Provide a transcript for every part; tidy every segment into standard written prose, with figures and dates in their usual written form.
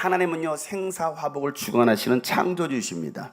하나님은요, 생사화복을 주관하시는 창조주이십니다.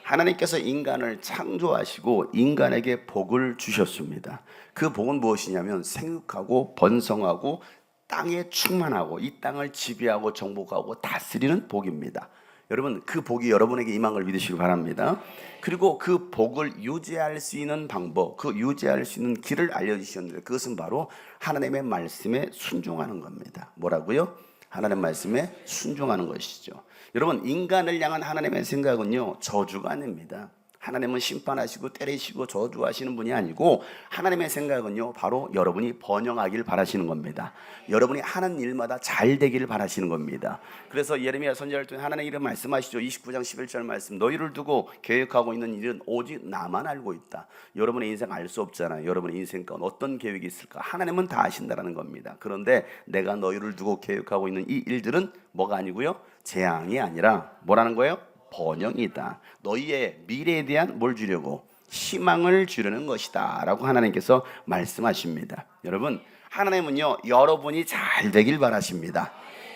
하나님께서 인간을 창조하시고 인간에게 복을 주셨습니다. 그 복은 무엇이냐면 생육하고 번성하고 땅에 충만하고 이 땅을 지배하고 정복하고 다스리는 복입니다. 여러분, 그 복이 여러분에게 임한 걸 믿으시기 바랍니다. 그리고 그 복을 유지할 수 있는 방법, 그 유지할 수 있는 길을 알려주셨는데, 그것은 바로 하나님의 말씀에 순종하는 겁니다. 뭐라고요? 하나님 말씀에 순종하는 것이죠. 여러분, 인간을 향한 하나님의 생각은요, 저주가 아닙니다. 하나님은 심판하시고 때리시고 저주하시는 분이 아니고, 하나님의 생각은요, 바로 여러분이 번영하길 바라시는 겁니다. 여러분이 하는 일마다 잘 되기를 바라시는 겁니다. 그래서 예레미야 선지자를 통해 하나님 이름 말씀하시죠. 29장 11절 말씀, 너희를 두고 계획하고 있는 일은 오직 나만 알고 있다. 여러분의 인생 알 수 없잖아요. 여러분의 인생 가운데 어떤 계획이 있을까? 하나님은 다 아신다라는 겁니다. 그런데 내가 너희를 두고 계획하고 있는 이 일들은 뭐가 아니고요, 재앙이 아니라 뭐라는 거예요? 번영이다. 너희의 미래에 대한 뭘 주려고? 희망을 주려는 것이다 라고 하나님께서 말씀하십니다. 여러분, 하나님은요, 여러분이 잘 되길 바라십니다.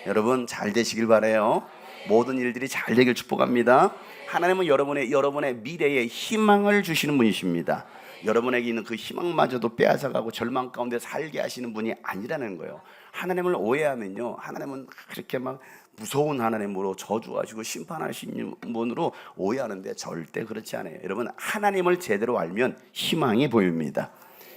여러분 잘 되시길 바라요. 모든 일들이 잘 되길 축복합니다. 하나님은 여러분의 미래에 희망을 주시는 분이십니다. 여러분에게 있는 그 희망마저도 빼앗아가고 절망 가운데 살게 하시는 분이 아니라는 거예요. 하나님을 오해하면요, 하나님은 그렇게 막 무서운 하나님으로 저주하시고 심판하시는 분으로 오해하는데 절대 그렇지 않아요. 여러분, 하나님을 제대로 알면 희망이 보입니다.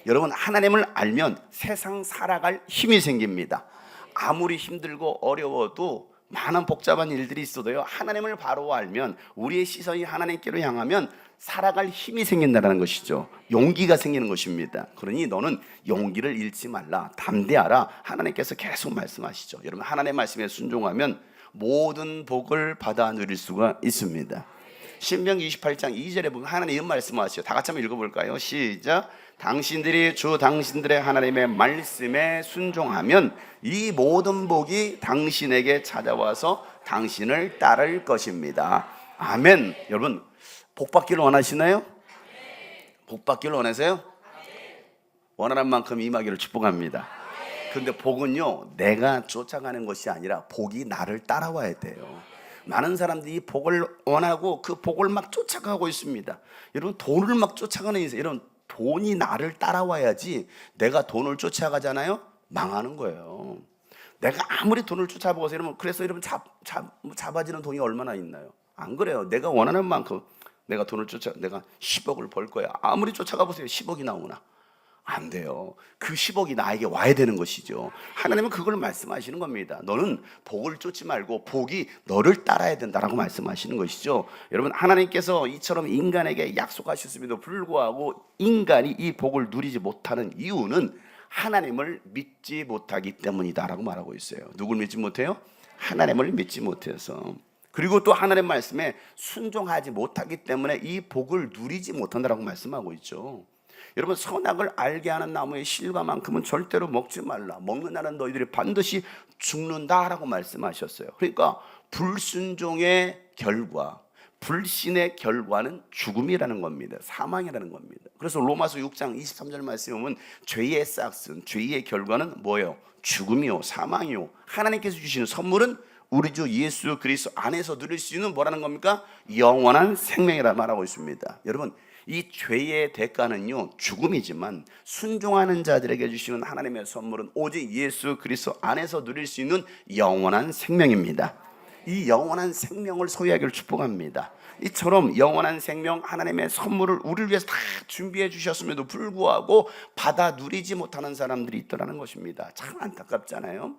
여러분, 하나님을 알면 세상 살아갈 힘이 생깁니다. 아무리 힘들고 어려워도 많은 복잡한 일들이 있어도요, 하나님을 바로 알면, 우리의 시선이 하나님께로 향하면 살아갈 힘이 생긴다는 것이죠. 용기가 생기는 것입니다. 그러니 너는 용기를 잃지 말라, 담대하라, 하나님께서 계속 말씀하시죠. 여러분, 하나님의 말씀에 순종하면 모든 복을 받아 누릴 수가 있습니다. 신명기 28장 2절에 보면 하나님 이런 말씀하시죠. 다 같이 한번 읽어볼까요? 시작. 당신들이 주 당신들의 하나님의 말씀에 순종하면 이 모든 복이 당신에게 찾아와서 당신을 따를 것입니다. 아멘. 여러분, 복 받기를 원하시나요? 복 받기를 원하세요? 원하는 만큼 임하기를 축복합니다. 그런데 복은요, 내가 쫓아가는 것이 아니라 복이 나를 따라와야 돼요. 많은 사람들이 복을 원하고 그 복을 막 쫓아가고 있습니다. 여러분, 돈을 막 쫓아가는 인생, 여러분, 돈이 나를 따라와야지. 내가 돈을 쫓아가잖아요, 망하는 거예요. 내가 아무리 돈을 쫓아보고서 여러분, 그래서 여러분 잡아지는 돈이 얼마나 있나요? 안 그래요. 내가 원하는 만큼 내가 돈을 내가 10억을 벌 거야. 아무리 쫓아가 보세요. 10억이 나오나? 안 돼요. 그 10억이 나에게 와야 되는 것이죠. 하나님은 그걸 말씀하시는 겁니다. 너는 복을 쫓지 말고 복이 너를 따라야 된다라고 말씀하시는 것이죠. 여러분, 하나님께서 이처럼 인간에게 약속하셨음에도 불구하고 인간이 이 복을 누리지 못하는 이유는 하나님을 믿지 못하기 때문이다라고 말하고 있어요. 누굴 믿지 못해요? 하나님을 믿지 못해서. 그리고 또 하나님의 말씀에 순종하지 못하기 때문에 이 복을 누리지 못한다라고 말씀하고 있죠. 여러분, 선악을 알게 하는 나무의 실과만큼은 절대로 먹지 말라. 먹는 날은 너희들이 반드시 죽는다라고 말씀하셨어요. 그러니까 불순종의 결과, 불신의 결과는 죽음이라는 겁니다. 사망이라는 겁니다. 그래서 로마서 6장 23절 말씀에 보면 죄의 싹슨, 죄의 결과는 뭐예요? 죽음이요, 사망이요. 하나님께서 주시는 선물은 우리 주 예수 그리스도 안에서 누릴 수 있는 뭐라는 겁니까? 영원한 생명이라 말하고 있습니다. 여러분, 이 죄의 대가는요, 죽음이지만 순종하는 자들에게 주시는 하나님의 선물은 오직 예수 그리스도 안에서 누릴 수 있는 영원한 생명입니다. 이 영원한 생명을 소유하기를 축복합니다. 이처럼 영원한 생명, 하나님의 선물을 우리를 위해서 다 준비해 주셨음에도 불구하고 받아 누리지 못하는 사람들이 있더라는 것입니다. 참 안타깝잖아요.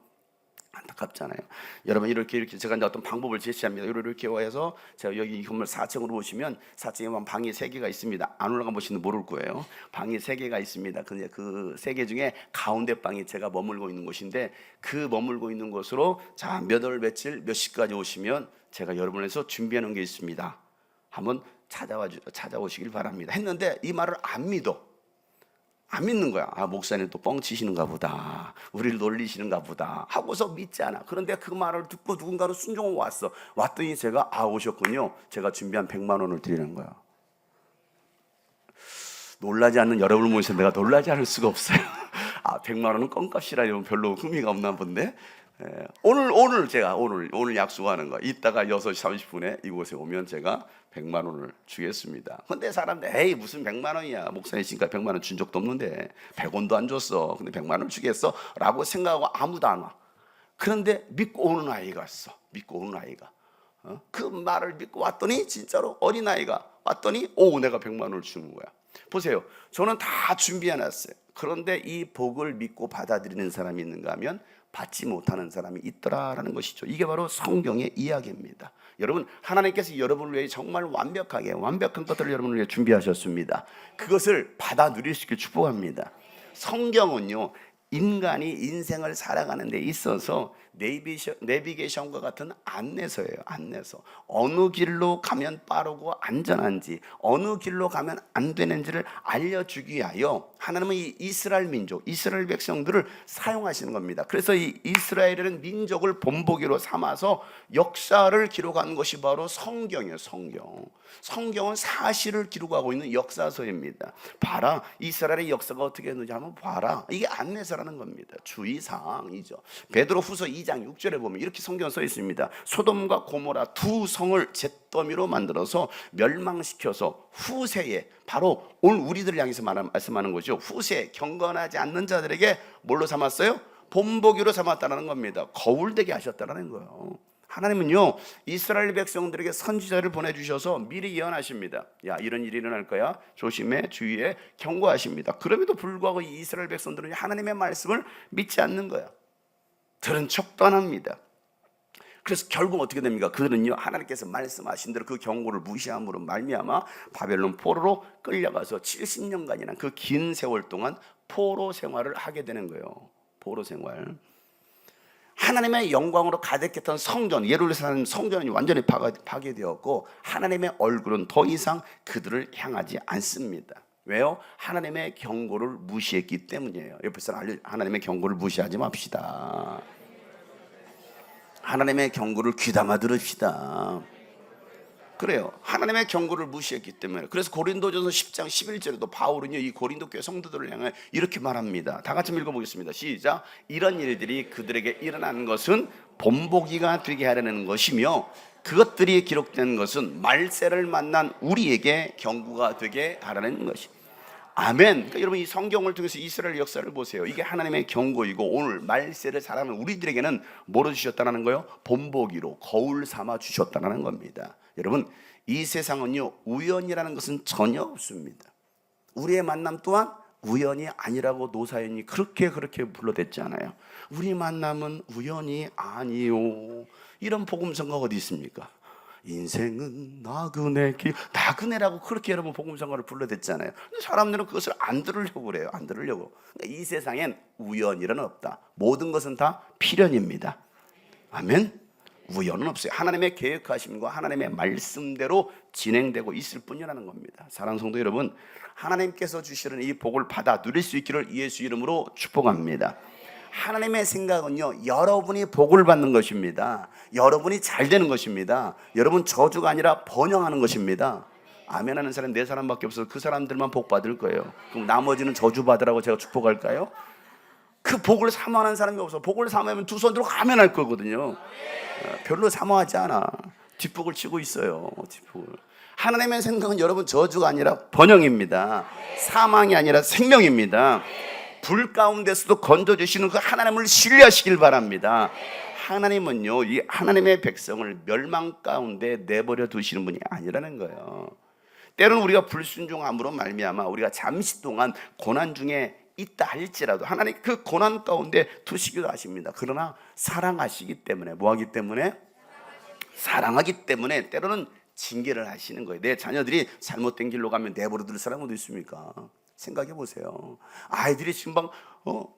여러분, 이렇게 제가 이제 어떤 방법을 제시합니다. 이렇게 와서 제가 여기 이 건물 4층으로 오시면 4층에 보면 방이 3개가 있습니다. 안 올라가 보시면 모를 거예요. 방이 3개가 있습니다. 근데 그 3개 중에 가운데 방이 제가 머물고 있는 곳인데, 그 머물고 있는 곳으로 자, 몇 월 며칠 몇 시까지 오시면 제가 여러분을 위해서 준비해 놓은 게 있습니다. 한번 찾아오시길 바랍니다. 했는데 이 말을 안 믿는 거야. 아, 목사님 또 뻥치시는가 보다, 우리를 놀리시는가 보다 하고서 믿지 않아. 그런데 그 말을 듣고 누군가로 순종을 왔더니 제가 오셨군요. 제가 준비한 100만 원을 드리는 거야. 놀라지 않는 여러분을 모셔서 내가 놀라지 않을 수가 없어요. 100만 원은 껌값이라 이러면 별로 의미가 없나 본데, 오늘 제가 오늘 약속하는 거, 이따가 6시 30분에 이곳에 오면 제가 100만 원을 주겠습니다. 근데 사람들 에이 무슨 100만 원이야, 목사님이니까 100만 원 준 적도 없는데 100원도 안 줬어, 근데 100만 원 주겠어? 라고 생각하고 아무도 안 와. 그런데 믿고 오는 아이가 있어. 믿고 오는 아이가 그 말을 믿고 왔더니 진짜로 어린아이가 왔더니 내가 100만 원을 주는 거야. 보세요, 저는 다 준비해놨어요. 그런데 이 복을 믿고 받아들이는 사람이 있는가 하면 받지 못하는 사람이 있더라라는 것이죠. 이게 바로 성경의 이야기입니다. 여러분, 하나님께서 여러분을 위해 정말 완벽한 것들을 여러분을 위해 준비하셨습니다. 그것을 받아 누릴 수 있게 축복합니다. 성경은요, 인간이 인생을 살아가는 데 있어서 내비게이션과 같은 안내서예요. 안내서. 어느 길로 가면 빠르고 안전한지, 어느 길로 가면 안 되는지를 알려주기 위하여 하나님은 이 이스라엘 민족, 이스라엘 백성들을 사용하시는 겁니다. 그래서 이 이스라엘이라는 민족을 본보기로 삼아서 역사를 기록한 것이 바로 성경이에요. 성경은 사실을 기록하고 있는 역사서입니다. 봐라, 이스라엘의 역사가 어떻게 했는지 한번 봐라. 이게 안내서라는 겁니다. 주의사항이죠. 베드로후서 2장 6절에 보면 이렇게 성경 써 있습니다. 소돔과 고모라 두 성을 잿더미로 만들어서 멸망시켜서 후세에, 바로 오늘 우리들을 향해서 말씀하는 거죠. 후세, 경건하지 않는 자들에게 뭘로 삼았어요? 본보기로 삼았다는 겁니다. 거울되게 하셨다는 거예요. 하나님은요, 이스라엘 백성들에게 선지자를 보내주셔서 미리 예언하십니다. 야, 이런 일이 일어날 거야, 조심해, 주의해, 경고하십니다. 그럼에도 불구하고 이 이스라엘 백성들은 하나님의 말씀을 믿지 않는 거야. 들은 척도 안 합니다. 그래서 결국 어떻게 됩니까? 그들은요, 하나님께서 말씀하신 대로 그 경고를 무시함으로 말미암아 바벨론 포로로 끌려가서 70년간이나 그 긴 세월 동안 포로 생활을 하게 되는 거예요. 포로 생활. 하나님의 영광으로 가득했던 성전, 예루살렘 성전이 완전히 파괴되었고 하나님의 얼굴은 더 이상 그들을 향하지 않습니다. 왜요? 하나님의 경고를 무시했기 때문이에요. 옆에서 하나님의 경고를 무시하지 맙시다. 하나님의 경고를 귀담아 들읍시다. 그래요. 하나님의 경고를 무시했기 때문에. 그래서 고린도전서 10장 11절에도 바울은요, 이 고린도 교회 성도들을 향해 이렇게 말합니다. 다 같이 읽어보겠습니다. 시작. 이런 일들이 그들에게 일어나는 것은 본보기가 되게 하려는 것이며 그것들이 기록된 것은 말세를 만난 우리에게 경고가 되게 하라는 것이. 아멘. 그러니까 여러분, 이 성경을 통해서 이스라엘 역사를 보세요. 이게 하나님의 경고이고 오늘 말세를 살아가는 우리들에게는 뭐로 주셨다는 거예요? 본보기로, 거울 삼아 주셨다는 겁니다. 여러분, 이 세상은요, 우연이라는 것은 전혀 없습니다. 우리의 만남 또한 우연이 아니라고 노사연이 그렇게 불러댔잖아요. 우리 만남은 우연이 아니요. 이런 복음성가 어디 있습니까? 인생은 나그네 길, 나그네라고 그렇게 여러분 복음성가를 불러댔잖아요. 근데 사람들은 그것을 안 들으려고 그래요. 안 들으려고. 그러니까 이 세상엔 우연이란 없다. 모든 것은 다 필연입니다. 아멘. 우연은 없어요. 하나님의 계획하심과 하나님의 말씀대로 진행되고 있을 뿐이라는 겁니다. 사랑하는 성도 여러분, 하나님께서 주시는 이 복을 받아 누릴 수 있기를 예수 이름으로 축복합니다. 하나님의 생각은요, 여러분이 복을 받는 것입니다. 여러분이 잘 되는 것입니다. 여러분 저주가 아니라 번영하는 것입니다. 아멘 하는 사람 4사람밖에 없어서 그 사람들만 복 받을 거예요. 그럼 나머지는 저주 받으라고 제가 축복할까요? 그 복을 사모하는 사람이 없어. 복을 사모하면 두 손 들고 아멘 할 거거든요. 별로 사모하지 않아. 뒷복을 치고 있어요. 뒷복을. 하나님의 생각은 여러분 저주가 아니라 번영입니다. 사망이 아니라 생명입니다. 불 가운데서도 건져주시는 그 하나님을 신뢰하시길 바랍니다. 하나님은요, 이 하나님의 백성을 멸망 가운데 내버려 두시는 분이 아니라는 거예요. 때로는 우리가 불순종함으로 말미암아 우리가 잠시 동안 고난 중에 있다 할지라도 하나님 그 고난 가운데 두시기도 하십니다. 그러나 사랑하시기 때문에, 뭐하기 때문에? 사랑하기 때문에 때로는 징계를 하시는 거예요. 내 자녀들이 잘못된 길로 가면 내버려 둘 사람은 어디 있습니까? 생각해 보세요. 아이들이 지금 막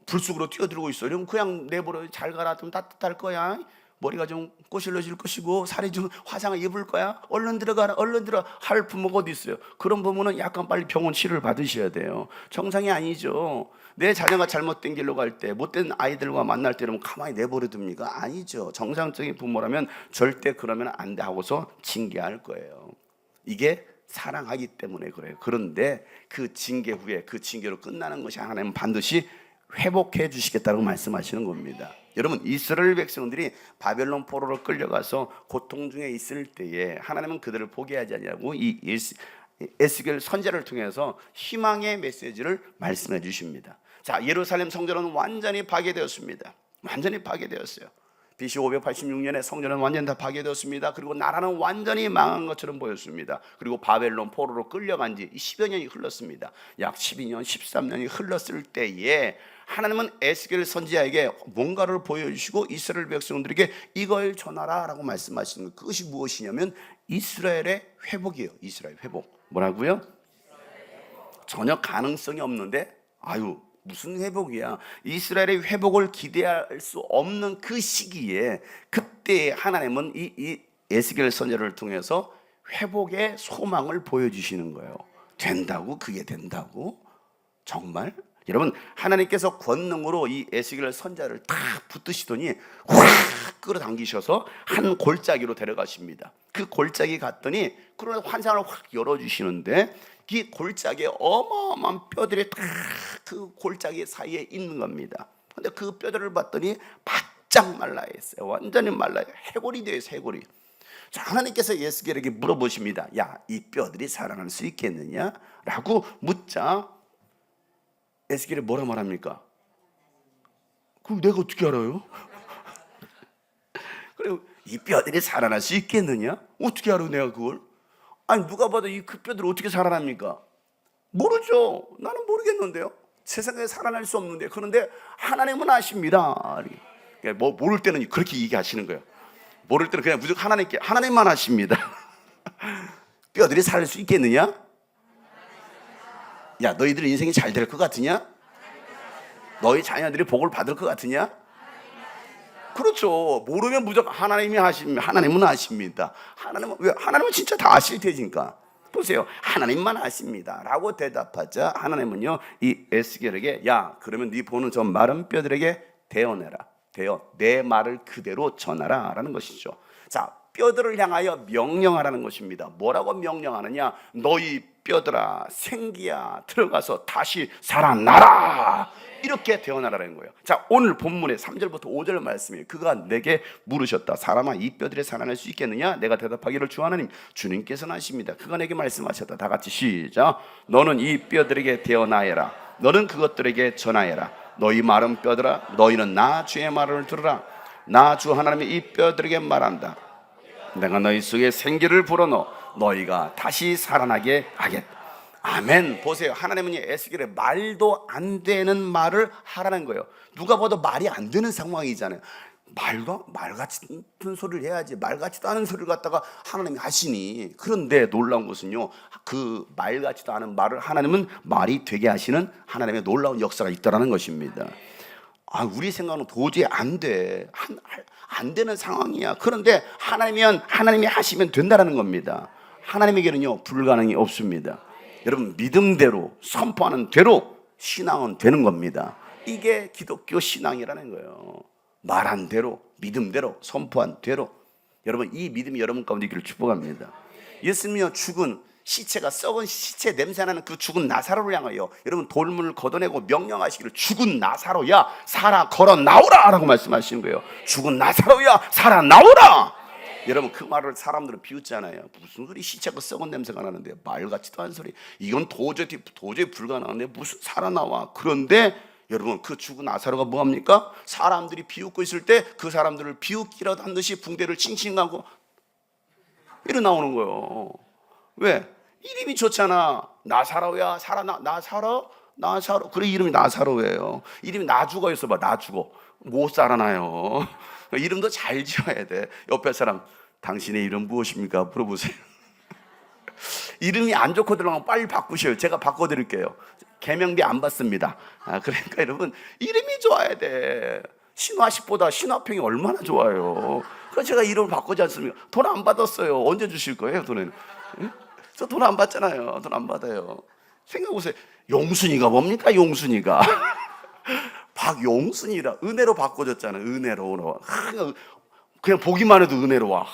불쑥으로 뛰어들고 있어. 이러면 그냥 내버려, 잘 가라, 좀 따뜻할 거야, 머리가 좀 꼬실러질 것이고 살이 좀 화상을 입을 거야, 얼른 들어가라, 얼른 들어 할 부모가 어디 있어요? 그런 부모는 약간 빨리 병원 치료를 받으셔야 돼요. 정상이 아니죠. 내 자녀가 잘못된 길로 갈 때, 못된 아이들과 만날 때 이러면 가만히 내버려 둡니까? 아니죠. 정상적인 부모라면 절대 그러면 안 돼 하고서 징계할 거예요. 이게 사랑하기 때문에 그래요. 그런데 그 징계 후에 그 징계로 끝나는 것이 하나님은 반드시 회복해 주시겠다고 말씀하시는 겁니다. 여러분, 이스라엘 백성들이 바벨론 포로로 끌려가서 고통 중에 있을 때에 하나님은 그들을 포기하지 않냐고 이 에스겔 선지자를 통해서 희망의 메시지를 말씀해 주십니다. 자, 예루살렘 성전은 완전히 파괴되었습니다. 완전히 파괴되었어요. BC 586년에 성전은 완전히 다 파괴되었습니다. 그리고 나라는 완전히 망한 것처럼 보였습니다. 그리고 바벨론 포로로 끌려간 지 10여 년이 흘렀습니다. 약 12년, 13년이 흘렀을 때에 하나님은 에스겔 선지자에게 뭔가를 보여주시고 이스라엘 백성들에게 이걸 전하라 라고 말씀하시는 것, 그것이 무엇이냐면 이스라엘의 회복이에요. 이스라엘 회복. 뭐라고요? 전혀 가능성이 없는데 무슨 회복이야. 이스라엘의 회복을 기대할 수 없는 그 시기에 그때 하나님은 이 에스겔 선지자를 통해서 회복의 소망을 보여주시는 거예요. 된다고? 그게 된다고? 정말? 여러분, 하나님께서 권능으로 이 에스겔 선지자를 딱 붙드시더니 확 끌어당기셔서 한 골짜기로 데려가십니다. 그 골짜기 갔더니 그런 환상을 확 열어주시는데 이 골짜기에 어마어마한 뼈들이 딱 그 골짜기 사이에 있는 겁니다. 근데 그 뼈들을 봤더니 바짝 말라 있어요. 완전히 말라요. 해골이 돼요. 해골이. 자, 하나님께서 에스겔에게 물어보십니다. 야, 이 뼈들이 살아날 수 있겠느냐? 라고 묻자 에스겔이 뭐라 말합니까? 그럼 내가 어떻게 알아요? 그리고 이 뼈들이 살아날 수 있겠느냐? 어떻게 알아 내가 그걸? 아니, 누가 봐도 그 뼈들이 어떻게 살아납니까? 모르죠. 나는 모르겠는데요. 세상에 살아날 수 없는데. 그런데 하나님은 아십니다. 뭐 모를 때는 그렇게 얘기하시는 거예요. 모를 때는 그냥 무조건 하나님만 아십니다. 뼈들이 살 수 있겠느냐? 야, 너희들 인생이 잘 될 것 같으냐? 너희 자녀들이 복을 받을 것 같으냐? 그렇죠. 모르면 무조건 하나님은 아십니다. 하나님은 진짜 다 아실 테니까. 보세요. 하나님만 아십니다. 라고 대답하자 하나님은요, 이 에스겔에게 야, 그러면 네 보는 저 마른 뼈들에게 대어내라. 내 말을 그대로 전하라 라는 것이죠. 자, 뼈들을 향하여 명령하라는 것입니다. 뭐라고 명령하느냐? 너희 뼈들아, 생기야, 들어가서 다시 살아나라. 이렇게 대언하라는 거예요. 자, 오늘 본문의 3절부터 5절 말씀이에요. 그가 내게 물으셨다. 사람아, 이 뼈들이 살아날 수 있겠느냐? 내가 대답하기를 주 하나님, 주님께서는 아십니다. 그가 내게 말씀하셨다. 다 같이 시작. 너는 이 뼈들에게 대언하여라. 너는 그것들에게 전하여라. 너희 마른 뼈들아, 너희는 나 주의 말을 들으라. 나 주 하나님이 이 뼈들에게 말한다. 내가 너희 속에 생기를 불어넣어 너희가 다시 살아나게 하겠다. 아멘. 보세요. 하나님은 에스겔에 말도 안 되는 말을 하라는 거예요. 누가 봐도 말이 안 되는 상황이잖아요. 말 같은 소리를 해야지. 말 같지도 않은 소리를 갖다가 하나님이 하시니. 그런데 놀라운 것은요, 그 말 같지도 않은 말을 하나님은 말이 되게 하시는 하나님의 놀라운 역사가 있다라는 것입니다. 우리 생각은 도저히 안 돼. 안 되는 상황이야. 그런데 하나님이 하시면 된다라는 겁니다. 하나님에게는요, 불가능이 없습니다. 여러분, 믿음대로 선포하는 대로 신앙은 되는 겁니다. 이게 기독교 신앙이라는 거예요. 말한 대로, 믿음대로, 선포한 대로. 여러분, 이 믿음이 여러분 가운데 있기를 축복합니다. 예수님이요, 죽은 시체가 썩은 시체 냄새나는 그 죽은 나사로를 향하여 여러분 돌문을 걷어내고 명령하시기를 죽은 나사로야 살아 걸어 나오라 라고 말씀하시는 거예요. 죽은 나사로야 살아 나오라. 여러분, 그 말을 사람들은 비웃잖아요. 무슨 소리, 시체가 썩은 냄새가 나는데 말 같지도 않은 소리. 이건 도저히 불가능한데 무슨 살아나와. 그런데 여러분, 그 죽은 나사로가 뭐합니까? 사람들이 비웃고 있을 때 그 사람들을 비웃기라도 한 듯이 붕대를 칭칭하고 일어나오는 거예요. 왜? 이름이 좋잖아. 나사로야 살아나. 나사로. 그래, 이름이 나사로예요. 이름이 나죽어였어 봐. 나죽어. 못 살아나요. 이름도 잘 지어야 돼. 옆에 사람, 당신의 이름 무엇입니까? 물어보세요. 이름이 안 좋고 들어가면 빨리 바꾸셔요. 제가 바꿔드릴게요. 개명비 안 받습니다. 그러니까 여러분, 이름이 좋아야 돼. 신화식보다 신화평이 얼마나 좋아요. 그래서 제가 이름을 바꾸지 않습니까? 돈 안 받았어요. 언제 주실 거예요, 돈은? 저 돈 안 받잖아요. 돈 안 받아요. 생각해보세요. 용순이가 뭡니까? 용순이가 박용순이라 은혜로 바꿔줬잖아요. 은혜로. 그냥 보기만 해도 은혜로워.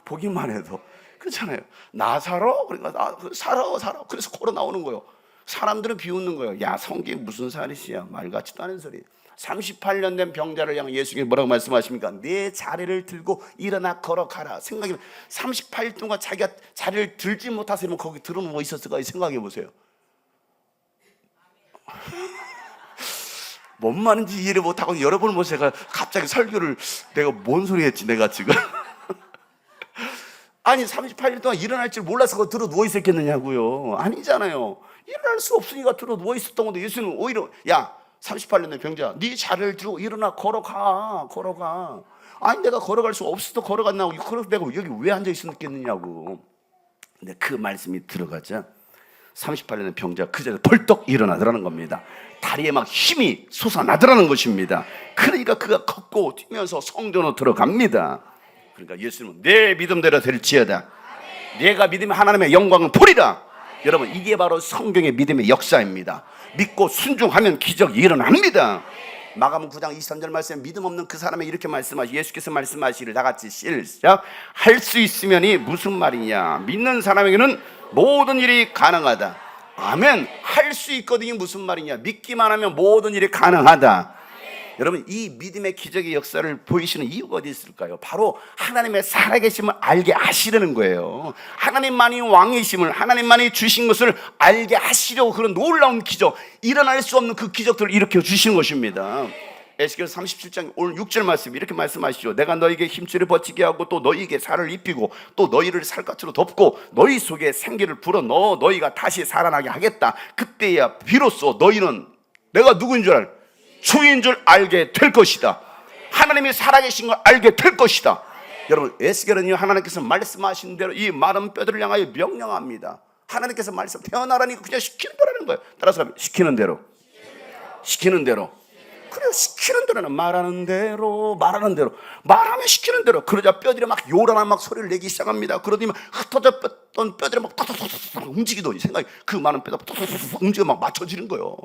보기만 해도 그렇잖아요. 나사로. 그러니까 살아. 그래서 걸어 나오는 거예요. 사람들은 비웃는 거예요. 야, 성경에 무슨 살이시야, 말 같지도 않은 소리. 38년 된 병자를 향해 예수님이 뭐라고 말씀하십니까? 내 자리를 들고 일어나 걸어가라. 생각해보면 38일 동안 자기가 자리를 들지 못해서 거기 들어 누워 있었을까 생각해 보세요. 뭔 말인지 이해를 못하고 여러 번 제가 갑자기 설교를 내가 뭔 소리 했지 내가 지금. 아니 38일 동안 일어날 줄 몰라서 들어 누워 있었겠느냐고요. 아니잖아요. 일어날 수 없으니까 들어 누워 있었던 건데 예수는 오히려 야 38년 된 병자 네 자리를 들고 일어나 걸어가. 아니 내가 걸어갈 수 없어도 걸어갔나고 그래서 내가 여기 왜 앉아 있었겠느냐고. 근데 그 말씀이 들어가자 38년 된 병자 그 자리에 벌떡 일어나더라는 겁니다. 다리에 막 힘이 솟아나더라는 것입니다. 그러니까 그가 걷고 뛰면서 성전으로 들어갑니다. 그러니까 예수님은 내 믿음대로 될지어다. 내가 믿으면 하나님의 영광을 보리라. 여러분 이게 바로 성경의 믿음의 역사입니다. 믿고 순종하면 기적이 일어납니다. 마가복음 9장 23절 말씀에 믿음 없는 그 사람이 이렇게 예수께서 말씀하시기를 다 같이 시작. 할 수 있으면이 무슨 말이냐. 믿는 사람에게는 모든 일이 가능하다. 아멘. 할 수 있거든요. 무슨 말이냐. 믿기만 하면 모든 일이 가능하다. 여러분 이 믿음의 기적의 역사를 보이시는 이유가 어디 있을까요? 바로 하나님의 살아계심을 알게 하시려는 거예요. 하나님만이 왕이심을, 하나님만이 주신 것을 알게 하시려고 그런 놀라운 기적, 일어날 수 없는 그 기적들을 일으켜 주시는 것입니다. 에스겔 37장 오늘 6절 말씀 이렇게 말씀하시죠. 내가 너에게 힘줄을 버티게 하고 또 너희에게 살을 입히고 또 너희를 살갗으로 덮고 너희 속에 생기를 불어넣어 너희가 다시 살아나게 하겠다. 그때야 비로소 너희는 내가 누구인 줄 알? 주인 줄 알게 될 것이다. 하나님이 살아계신 걸 알게 될 것이다. 여러분 에스겔은요 하나님께서 말씀하신 대로 이 마른 뼈들을 향하여 명령합니다. 하나님께서 말씀 태어나라니까 그냥 시키는 대로라는 거예요. 따라서 시키는 대로 그래요. 시키는 대로는 말하는 대로 말하면 시키는 대로. 그러자 뼈들이 막 요란한 막 소리를 내기 시작합니다. 그러더니 흩어졌던 뼈들이 막 움직이더니 생각이 그 많은 뼈가 움직여 막 맞춰지는 거예요.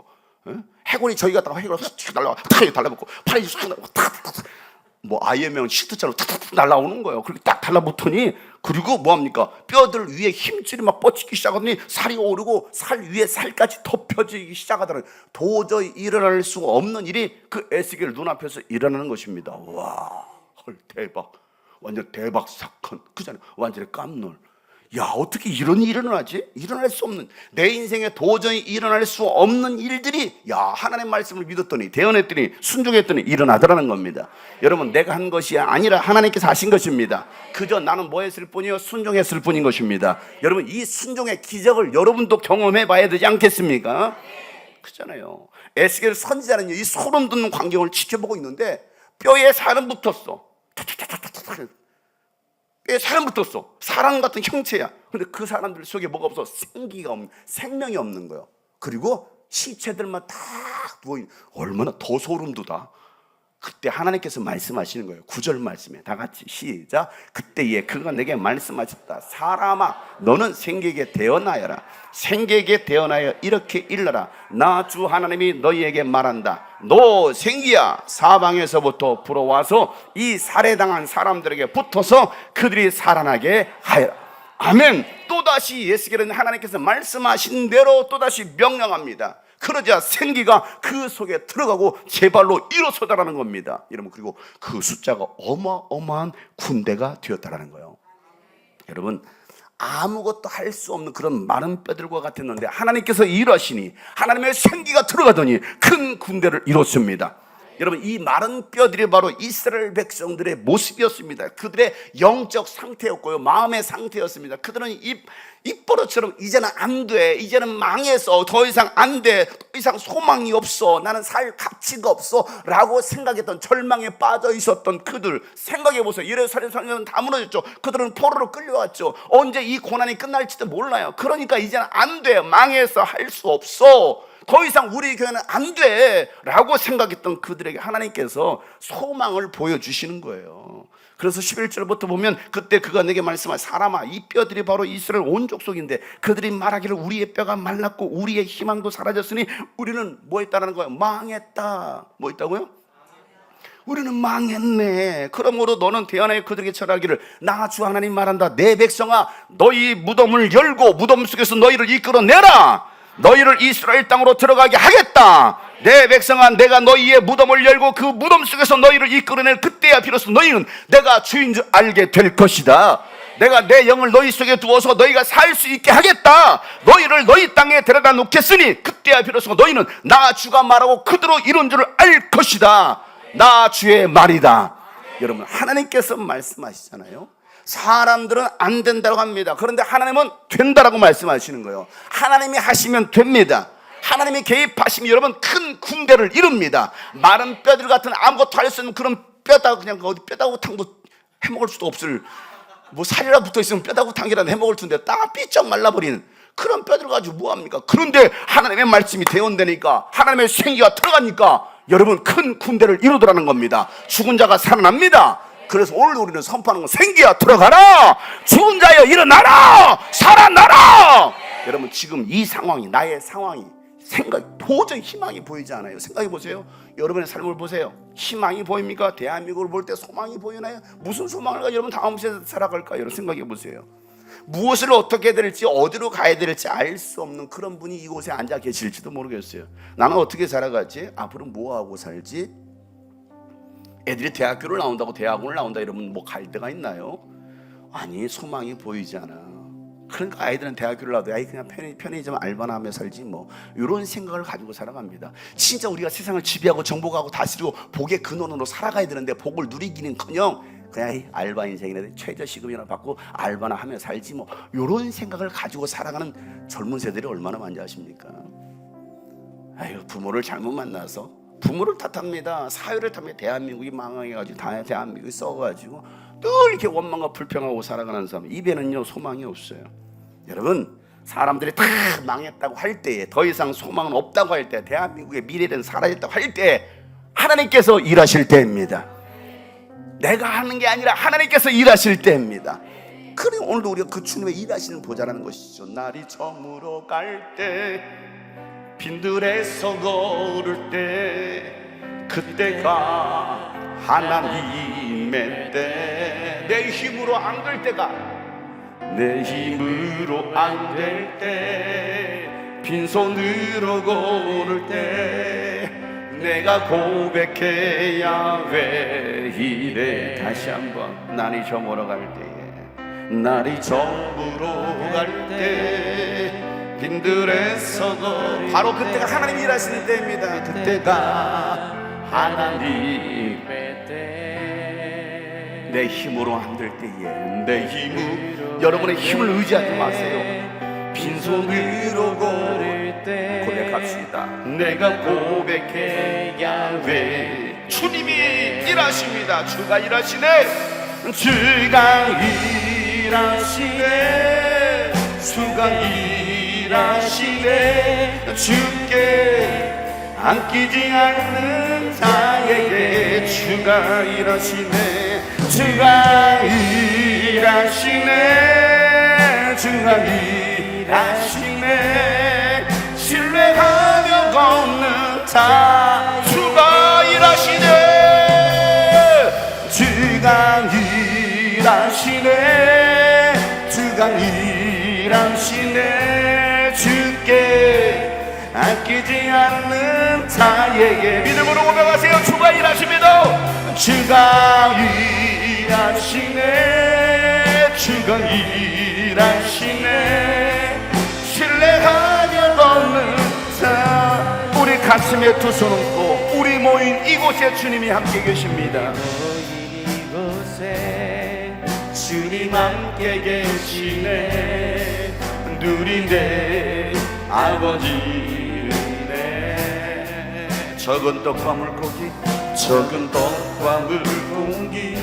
해골이 저희 갔다가 해골이 탁 날라와 탁 달라붙고 팔이 탁 날라와 뭐 아이엠은 시트처럼 탁 날라오는 거예요. 그렇게 딱 달라붙더니 그리고 뭐합니까? 뼈들 위에 힘줄이 막 뻗치기 시작하더니 살이 오르고 살 위에 살까지 덮여지기 시작하더니 도저히 일어날 수가 없는 일이 그 에스겔 눈앞에서 일어나는 것입니다. 와, 헐 대박, 완전 대박 사건. 그잖아요. 완전히 깜놀. 야 어떻게 이런 일이 일어나지? 일어날 수 없는 내 인생에 도저히 일어날 수 없는 일들이 야 하나님의 말씀을 믿었더니 대언했더니 순종했더니 일어나더라는 겁니다. 여러분 내가 한 것이 아니라 하나님께서 하신 것입니다. 그저 나는 뭐 했을 뿐이요 순종했을 뿐인 것입니다. 여러분 이 순종의 기적을 여러분도 경험해 봐야 되지 않겠습니까? 그렇잖아요. 에스겔 선지자는 이 소름 돋는 광경을 지켜보고 있는데 뼈에 살은 붙었어. 뼈에 살은 붙었어. 사람 같은 형체야. 근데 그 사람들 속에 뭐가 없어? 생명이 없는 거예요. 그리고 시체들만 다 누워있는. 얼마나 더 소름 돋아. 그때 하나님께서 말씀하시는 거예요. 9절 말씀에 다 같이 시작. 그때에 그가 내게 말씀하셨다. 사람아 너는 생기게 되어나여라. 생기게 되어나여 이렇게 일러라. 나 주 하나님이 너희에게 말한다. 너 생기야 사방에서부터 불어와서 이 살해당한 사람들에게 붙어서 그들이 살아나게 하여라. 아멘. 또다시 에스겔은 하나님께서 말씀하신 대로 또다시 명령합니다. 그러자 생기가 그 속에 들어가고 제 발로 일어서다라는 겁니다. 여러분 그리고 그 숫자가 어마어마한 군대가 되었다라는 거예요. 여러분 아무것도 할 수 없는 그런 마른 뼈들과 같았는데 하나님께서 일하시니 하나님의 생기가 들어가더니 큰 군대를 이뤘습니다. 여러분 이 마른 뼈들이 바로 이스라엘 백성들의 모습이었습니다. 그들의 영적 상태였고요 마음의 상태였습니다. 그들은 입버릇처럼 이제는 안 돼, 이제는 망해서 더 이상 안 돼, 더 이상 소망이 없어, 나는 살 가치가 없어 라고 생각했던, 절망에 빠져 있었던 그들 생각해보세요. 예루살렘 성전은 다 무너졌죠. 그들은 포로로 끌려왔죠. 언제 이 고난이 끝날지도 몰라요. 그러니까 이제는 안 돼, 망해서 할 수 없어, 더 이상 우리 교회는 안 돼 라고 생각했던 그들에게 하나님께서 소망을 보여주시는 거예요. 그래서 11절부터 보면 그때 그가 내게 말씀하여 사람아 이 뼈들이 바로 이스라엘 온 족속인데 그들이 말하기를 우리의 뼈가 말랐고 우리의 희망도 사라졌으니 우리는 뭐 했다는 거예요? 망했다. 뭐 했다고요? 우리는 망했네. 그러므로 너는 대안하여 그들에게 절하기를 나 주 하나님 말한다. 내 백성아 너희 무덤을 열고 무덤 속에서 너희를 이끌어내라. 너희를 이스라엘 땅으로 들어가게 하겠다. 내 백성아, 내가 너희의 무덤을 열고 그 무덤 속에서 너희를 이끌어낼 그때야 비로소 너희는 내가 주인 줄 알게 될 것이다. 내가 내 영을 너희 속에 두어서 너희가 살 수 있게 하겠다. 너희를 너희 땅에 데려다 놓겠으니 그때야 비로소 너희는 나 주가 말하고 그대로 이룬 줄 알 것이다. 나 주의 말이다. 여러분, 하나님께서 말씀하시잖아요. 사람들은 안 된다고 합니다. 그런데 하나님은 된다라고 말씀하시는 거예요. 하나님이 하시면 됩니다. 하나님이 개입하시면 여러분 큰 군대를 이룹니다. 마른 뼈들 같은 아무것도 할 수 없는 그런 뼈다구, 그냥 어디 뼈다구탕도 해먹을 수도 없을, 뭐 살이라 붙어있으면 뼈다구탕이라도 해먹을 텐데 딱 삐쩍 말라버리는 그런 뼈들 가지고 뭐합니까? 그런데 하나님의 말씀이 대언되니까, 하나님의 생기가 들어가니까 여러분 큰 군대를 이루더라는 겁니다. 죽은 자가 살아납니다. 그래서 오늘 우리는 선포하는 건 생기야 들어가라, 죽은 자여 일어나라, 살아나라. 여러분, 지금 이 상황이, 나의 상황이 도저히 희망이 보이지 않아요. 생각해 보세요. 여러분의 삶을 보세요. 희망이 보입니까? 대한민국을 볼 때 소망이 보이나요? 무슨 소망을 가지고 여러분 다음 세대 살아갈까요? 여러분 생각해 보세요. 무엇을 어떻게 해야 될지, 어디로 가야 될지 알 수 없는 그런 분이 이곳에 앉아 계실지도 모르겠어요. 나는 어떻게 살아가지? 앞으로 뭐 하고 살지? 애들이 대학교를 나온다고, 대학원을 나온다 이러면 뭐 갈 데가 있나요? 아니, 소망이 보이지 않아. 그러니까 아이들은 대학교를 나와도 아이 그냥 편의점 알바나 하며 살지 뭐, 이런 생각을 가지고 살아갑니다. 진짜 우리가 세상을 지배하고 정복하고 다스리고 복의 근원으로 살아가야 되는데 복을 누리기는커녕 그냥 알바 인생이나 최저시급이나 받고 알바나 하며 살지 뭐, 이런 생각을 가지고 살아가는 젊은 세대들이 얼마나 많은지 아십니까? 아유, 부모를 잘못 만나서 부모를 탓합니다. 사회를 탓합니다. 대한민국이 망해가지고 대한민국이 썩어가지고 늘 이렇게 원망과 불평하고 살아가는 사람, 입에는요 소망이 없어요. 여러분, 사람들이 다 망했다고 할 때에, 더 이상 소망은 없다고 할 때, 대한민국의 미래는 사라졌다고 할 때 하나님께서 일하실 때입니다. 내가 하는 게 아니라 하나님께서 일하실 때입니다. 그래 오늘도 우리가 그 주님의 일하시는 보자라는 것이죠. 날이 저물어 갈 때, 빈들에서 걸을 때, 그때가 하나님의 때. 내 힘으로 안 될 때가, 내 힘으로 안 될 때, 빈손으로 걸을 때 내가 고백해야 왜 이래. 다시 한번, 날이 저물어 갈 때에, 날이 저물어 갈 때, 빈들에서 바로 그때가 하나님이 일하시는 때입니다. 그때가 하나님의 때. 내 힘으로 안 될 때에, 내 힘으로, 여러분의 힘을 의지하지 마세요. 빈손으로 고백합시다. 내가 고백해야 왜. 주님이 일하십니다. 주가 일하시네. 주가 일하시네. 주가 일하시네. 주께 안기지 않는 자에게 주가 일하시네. 주가 일하시네. 주가 일하시네. 신뢰하며 걷는 자, 주가 일하시네. 주가 일하시네. 주가 일하시네. 주께 아끼지 않는 자에게 믿음으로 고백하세요. 주가 일하십니다. 주가 일하시네. 주가 일하시네. 신뢰하며 걷는 자. 우리 가슴에 두 손 얹고 우리 모인 이곳에 주님이 함께 계십니다. 이곳에 주님 함께 계시네. 누린데 아버지네. 적은 떡과 물고기, 적은 떡과 물고기,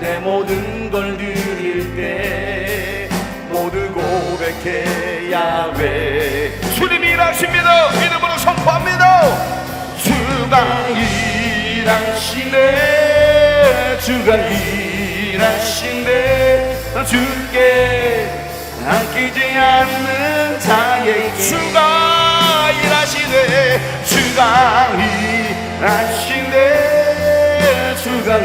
내 모든 걸 드릴 때 모두 고백해야 왜. 주님이 일하십니다. 믿음으로 선포합니다. 주가 일하시네. 주가 일하시네. 주께 아끼지 않는 자에게 주가 일하시네. 주가 일하시네. 주가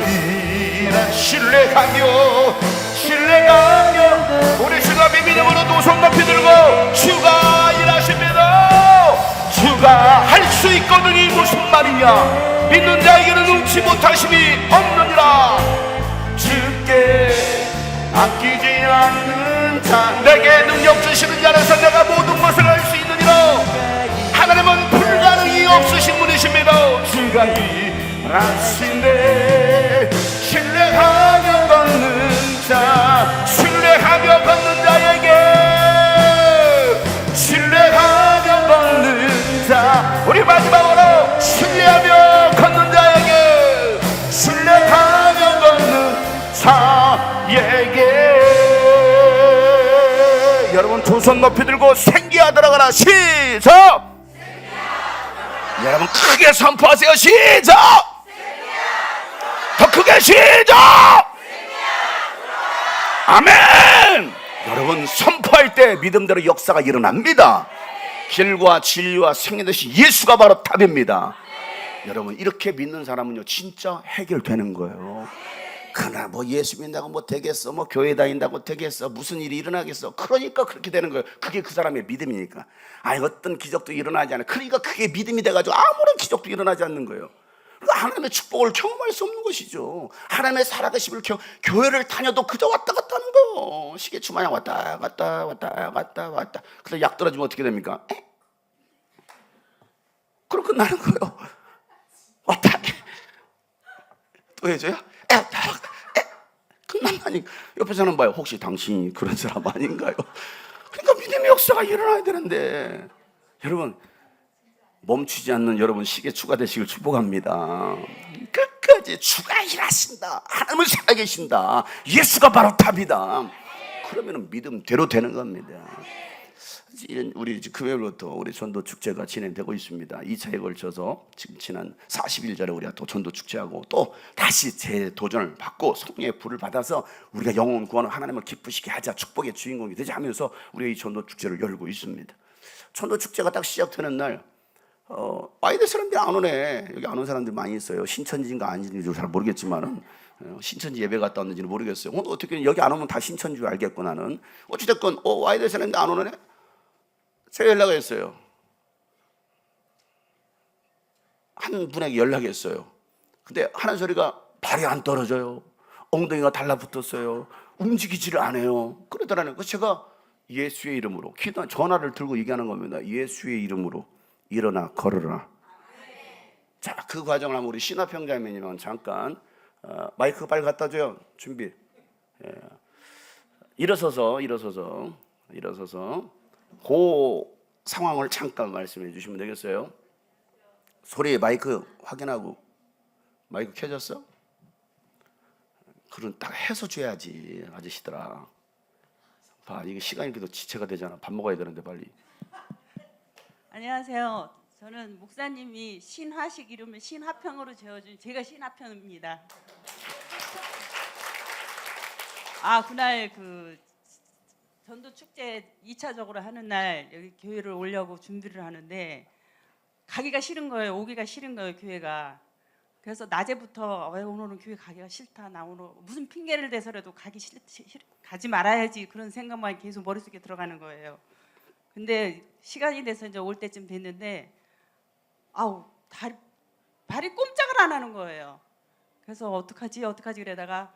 신뢰하며 우리 주가 믿음으로 두 손 높이 들고 주가 일하십니다. 주가 할 수 있고 할렐루야. 믿는 자에게는 눈치 못하심이 없느니라. 주께 아끼지 않는 자, 내게 능력 주시는 자 안에서 내가 모든 것을 할 수 있느니라. 하나님은 불가능이 없으신 분이십니다. 주가 일하시네. 신뢰하며 걷는 자, 신뢰하며 걷는 자에게, 신뢰하며 걷는 자, 우리 마지막으로 신뢰하며 걷는 자에게, 신뢰하며 걷는 자에게. 여러분 두 손 높이 들고 생기야 들어가라. 시작. 여러분 크게 선포하세요. 시작. 더 크게 시작. 아멘. 여러분 선포할 때 믿음대로 역사가 일어납니다. 길과 진리와 생의 되신 예수가 바로 답입니다. 여러분 이렇게 믿는 사람은요 진짜 해결되는 거예요. 그러나 뭐 예수 믿는다고 뭐 되겠어, 뭐 교회 다닌다고 되겠어, 무슨 일이 일어나겠어. 그러니까 그렇게 되는 거예요. 그게 그 사람의 믿음이니까. 아니 어떤 기적도 일어나지 않아요. 그러니까 그게 믿음이 돼가지고 아무런 기적도 일어나지 않는 거예요. 그러니까 하나님의 축복을 경험할 수 없는 것이죠. 하나님의 살아계심을 교회를 다녀도 그저 왔다 갔다 하는 거예요. 시계추 마냥 왔다 갔다 왔다 갔다 왔다. 그래서 약 떨어지면 어떻게 됩니까? 그럼 끝나는 거예요. 왔다 또 해줘요? 끝난다니. 옆에 사람 봐요. 혹시 당신이 그런 사람 아닌가요? 그러니까 믿음의 역사가 일어나야 되는데, 여러분 멈추지 않는 여러분 시계추가 되시길 축복합니다. 끝까지 주가 일하신다. 하나님은 살아계신다. 예수가 바로 답이다. 그러면 믿음대로 되는 겁니다. 우리 금요일부터 우리 전도 축제가 진행되고 있습니다. 2차에 걸쳐서 지금 지난 40일 전에 우리가 또 전도 축제하고 또 다시 재도전을 받고 성령의 불을 받아서 우리가 영혼 구원을 하나님을 기쁘시게 하자, 축복의 주인공이 되자 하면서 우리가 이 전도 축제를 열고 있습니다. 전도 축제가 딱 시작되는 날 와이드 사람들이 안 오네. 여기 안 온 사람들 많이 있어요. 신천지인가 아닌지는 잘 모르겠지만은 신천지 예배 갔다 왔는지는 모르겠어요. 오늘 어떻게 여기 안 오면 다 신천지 줄 알겠고 나는 어찌됐건 와이드 사람들 안 오네. 제가 연락했어요. 한 분에게 연락했어요. 근데 하는 소리가 발이 안 떨어져요. 엉덩이가 달라붙었어요. 움직이지를 않아요. 그러더라고요. 제가 예수의 이름으로 전화를 들고 얘기하는 겁니다. 예수의 이름으로 일어나 걸어라. 자, 그 과정을 한번 우리 신화평자매님은 잠깐 마이크 빨리 갖다 줘요. 준비. 일어서서 그 상황을 잠깐 말씀해 주시면 되겠어요? 소리 마이크 확인하고. 마이크 켜졌어? 그럼 딱 해서 줘야지 아저씨들아. 봐, 이게 시간이 그래도 지체가 되잖아. 밥 먹어야 되는데 빨리. 안녕하세요. 저는 목사님이 신화식 이름을 신화평으로 지어준 제가 신화평입니다. 그날 그 전도 축제 2차적으로 하는 날 여기 교회를 오려고 준비를 하는데 가기가 싫은 거예요. 오기가 싫은 거예요, 교회가. 그래서 낮에부터 오늘은 교회 가기가 싫다. 나 오늘 무슨 핑계를 대서라도 가지 말아야지. 그런 생각만 계속 머릿속에 들어가는 거예요. 근데 시간이 돼서 이제 올 때쯤 됐는데 발이 꼼짝을 안 하는 거예요. 그래서 어떡하지 그러다가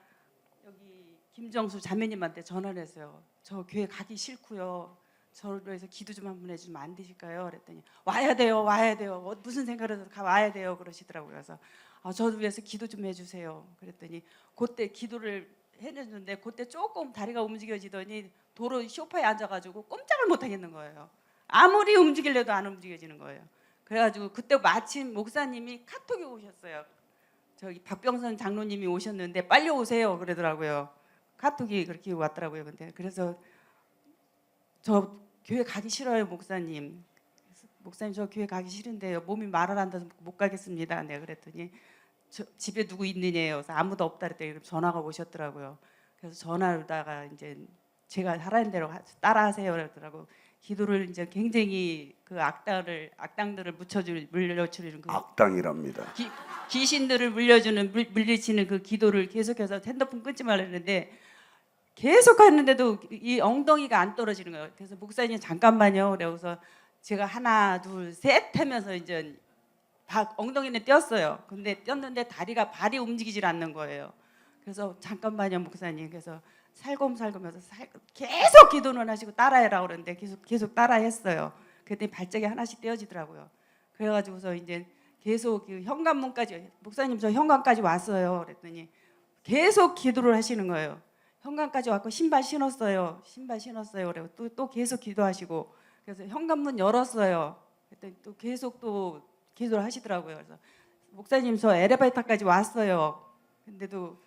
여기 김정수 자매님한테 전화를 했어요. 저 교회 가기 싫고요. 저를 위해서 기도 좀 한번 해주면 안 되실까요? 그랬더니 와야 돼요. 무슨 생각을 해서 와야 돼요 그러시더라고요. 그래서 저를 위해서 기도 좀 해주세요. 그랬더니 그때 기도를 해줬는데 그때 조금 다리가 움직여지더니 도로 소파에 앉아가지고 꼼짝을 못 하겠는 거예요. 아무리 움직이려도 안 움직여지는 거예요. 그래가지고 그때 마침 목사님이 카톡이 오셨어요. 저기 박병선 장로님이 오셨는데 빨리 오세요 그러더라고요. 카톡이 그렇게 왔더라고요. 근데 그래서 저 교회 가기 싫어요 목사님. 목사님 저 교회 가기 싫은데요. 몸이 말을 안 돼서 못 가겠습니다. 내가 그랬더니 집에 누구 있느냐요. 그래서 아무도 없다 그랬더니 전화가 오셨더라고요. 그래서 전화로다가 이제 제가 하라는 대로 따라하세요 그러더라고. 기도를 이제 굉장히 그 악당들을 물려주는 그 악당이랍니다. 귀신들을 물리치는 그 기도를 계속해서 핸드폰 끊지 말라 했는데 계속 했는데도 이 엉덩이가 안 떨어지는 거예요. 그래서 목사님 잠깐만요. 그래서 제가 하나 둘 셋 하면서 이제 다 엉덩이는 띄었어요. 근데 띄었는데 발이 움직이질 않는 거예요. 그래서 잠깐만요 목사님. 그래서 살금살금해서 계속 기도는 하시고 따라해라 그러는데 계속 따라했어요. 그랬더니 발작이 하나씩 떼어지더라고요. 그래가지고서 이제 계속 그 현관문까지 목사님 저 현관까지 왔어요. 그랬더니 계속 기도를 하시는 거예요. 현관까지 왔고 신발 신었어요. 그리고 또 계속 기도하시고 그래서 현관문 열었어요. 그랬더니 또 계속 또 기도를 하시더라고요. 그래서 목사님 저 엘리베이터까지 왔어요. 근데도